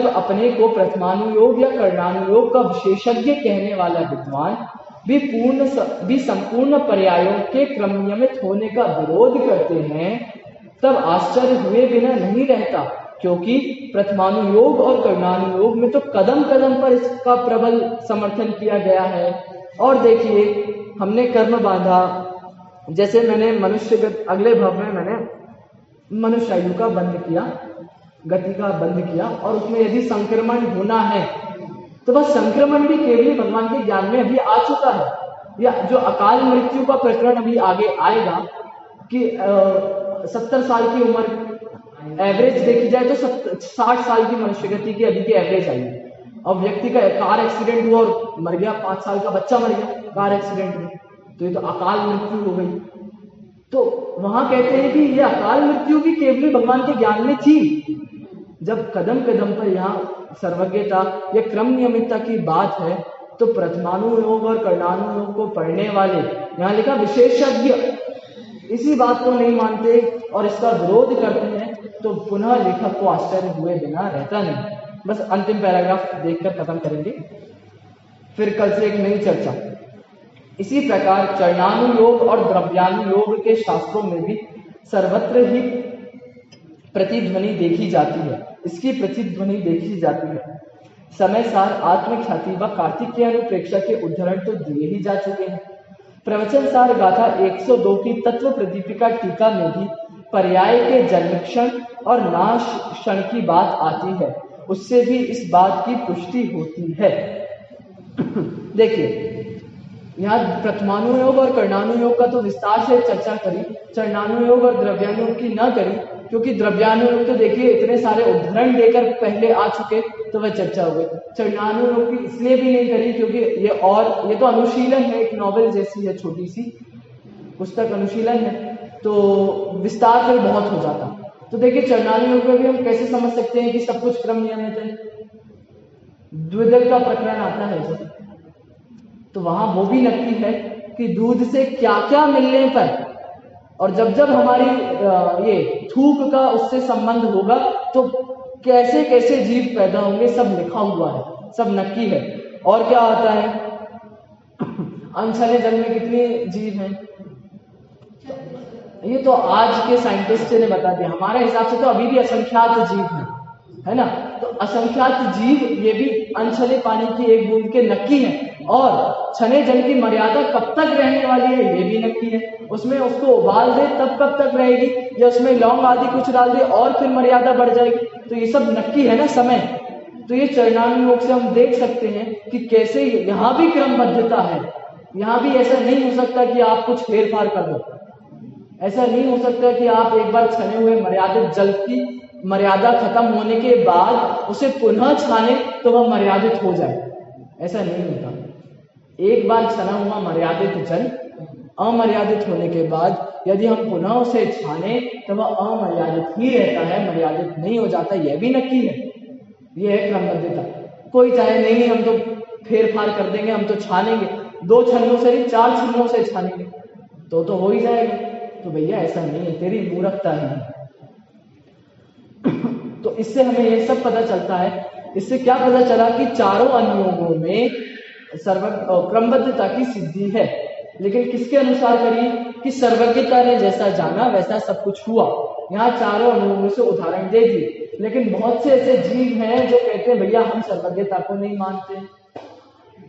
[SPEAKER 1] अपने को प्रथमानुयोग या कर्णानुयोग का विशेषज्ञ कहने वाला विद्वान भी संपूर्ण पर्यायों के क्रम नियमित होने का विरोध करते हैं, तब आश्चर्य हुए बिना नहीं रहता, क्योंकि प्रथमानुयोग और कर्णानुयोग में तो कदम कदम पर इसका प्रबल समर्थन किया गया है। और देखिए, हमने कर्म बांधा, जैसे मैंने अगले भाव में मैंने मनुष्य आयु का बंध किया, गति का बंध किया, और उसमें यदि संक्रमण होना है तो बस संक्रमण भी केवल भगवान के ज्ञान में अभी आ चुका है। या जो अकाल मृत्यु का प्रकरण अभी आगे आएगा कि 70 साल की उम्र एवरेज देखी जाए तो 60 साल की मनुष्य गति की अभी की एवरेज आई। अब व्यक्ति का कार एक्सीडेंट हुआ और मर गया, 5 साल का बच्चा मर गया कार एक्सीडेंट में, तो ये तो अकाल मृत्यु हो गई। तो वहां कहते हैं कि ये अकाल मृत्यु भी केवल भगवान के ज्ञान में थी। जब कदम कदम पर यहाँ सर्वज्ञता या क्रम नियमितता की बात है, तो प्रथमानुयोग और कर्णानुयोग को पढ़ने वाले, यहाँ लिखा विशेषज्ञ, इसी बात को नहीं मानते और इसका विरोध करते हैं, तो पुनः लेखक को आश्चर्य हुए बिना रहता नहीं। बस अंतिम पैराग्राफ देखकर खत्म करेंगे, फिर कल से एक नई चर्चा। इसी प्रकार चरणानुयोग और द्रव्यानुयोग के शास्त्रों में भी सर्वत्र ही प्रतिध्वनि देखी जाती है, इसकी प्रतिध्वनि देखी जाती है। समय सार, आत्मख्याति व कार्तिकेय अनुप्रेक्षा के उदाहरण तो दिए ही जा चुके हैं। प्रवचन सार गाथा 102 की तत्व प्रदीपिका टीका में भी पर्याय के जन्म क्षण और नाश क्षण की बात आती है, उससे भी इस बात की पुष्टि होती है। देखिए, यहाँ प्रथमानुयोग और कर्णानुयोग का तो विस्तार से चर्चा करी, चरणानुयोग और द्रव्यानुयोग की न करी, क्योंकि द्रव्यानुयोग तो देखिए इतने सारे उदाहरण देकर पहले आ चुके, तो वह चर्चा हो गई। चरणानुयोग की इसलिए भी नहीं करी क्योंकि ये तो अनुशीलन है, एक नॉवेल जैसी है, छोटी सी पुस्तक अनुशीलन है, तो विस्तार फिर बहुत हो जाता। तो देखिए, चरणानुयोग में भी हम कैसे समझ सकते हैं कि सब कुछ क्रम नियमित है। द्विदल का प्रकरण आता है जब, तो वहां वो भी लगती है कि दूध से क्या क्या मिलने पर, और जब जब हमारी ये थूक का उससे संबंध होगा तो कैसे कैसे जीव पैदा होंगे, सब लिखा हुआ है, सब नक्की है। और क्या आता है, अनछले जल में कितने जीव हैं, ये तो आज के साइंटिस्ट ने बता दिया। हमारे हिसाब से तो अभी भी असंख्यात जीव हैं, है ना। तो असंख्यात जीव ये भी अनछले पानी की एक बूंद के नक्की हैं, और छने जल की मर्यादा कब तक रहने वाली है ये भी नक्की है। उसमें उसको उबाल दे तब कब तक रहेगी, या उसमें लौंग आदि कुछ डाल दे और फिर मर्यादा बढ़ जाएगी, तो ये सब नक्की है ना समय। तो ये चरणानुयोग से हम देख सकते हैं कि कैसे यहाँ भी क्रमबद्धता है। यहाँ भी ऐसा नहीं हो सकता कि आप कुछ फेर फार कर दो, ऐसा नहीं हो सकता कि आप एक बार छने हुए मर्यादित जल की मर्यादा खत्म होने के बाद उसे पुनः छाने तो वह मर्यादित हो जाए, ऐसा नहीं होता। एक बार छना हुआ मर्यादित जल अमर्यादित होने के बाद यदि हम पुनः उसे छाने तो वह अमर्यादित ही रहता है, मर्यादित नहीं हो जाता, यह भी नक्की है। यह है क्रमबद्धता। कोई चाहे नहीं हम तो फेर फार कर देंगे, हम तो छानेंगे, 2 छन्नों से नहीं 4 छन्नों से छानेंगे तो हो ही जाएगा। तो भैया ऐसा नहीं है, तेरी मूर्खता है। तो इससे हमें ये सब पता चलता है। इससे क्या पता चला कि चारों अनुयोगों में क्रमबद्धता की सिद्धि है, लेकिन किसके अनुसार करी कि सर्वज्ञता ने जैसा जाना वैसा सब कुछ हुआ। यहाँ चारों अनुयोगों से उदाहरण दे दिए, लेकिन बहुत से ऐसे जीव हैं जो कहते हैं भैया हम सर्वज्ञता को नहीं मानते।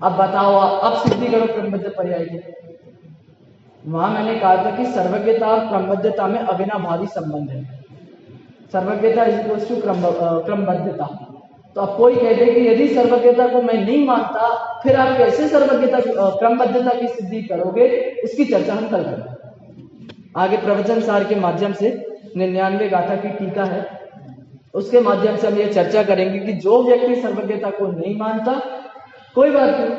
[SPEAKER 1] अब बताओ, अब सिद्धि करो क्रमबद्ध पर्याय की। वहां मैंने कहा था कि सर्वज्ञता और क्रमबद्धता में अविनाभावी संबंध है। सर्वज्ञता इज इक्वल्स टू क्रमबद्धता। तो अब कोई कह दे कि यदि सर्वज्ञता को मैं नहीं मानता, फिर आप कैसे सर्वज्ञता क्रमबद्धता की सिद्धि करोगे, इसकी चर्चा हम कल करेंगे। आगे प्रवचन सार के माध्यम से 99 गाथा की टीका है, उसके माध्यम से हम ये चर्चा करेंगे कि जो व्यक्ति सर्वज्ञता को नहीं मानता, कोई बात नहीं,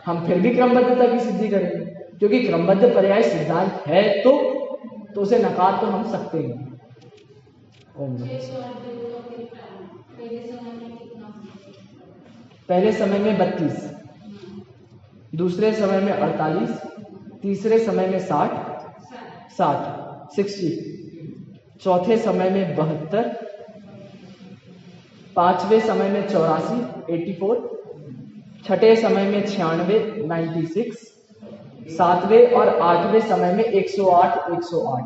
[SPEAKER 1] हम फिर भी क्रमबद्धता की सिद्धि करेंगे, क्योंकि क्रमबद्ध पर्याय सिद्धांत है तो उसे नकार तो हम सकते हैं। पहले समय में 32, दूसरे समय में 48, तीसरे समय में 60, चौथे समय में 72, पांचवें समय में 84, 84, छठे समय में 96, 96, सातवें और आठवें समय में 108, 108।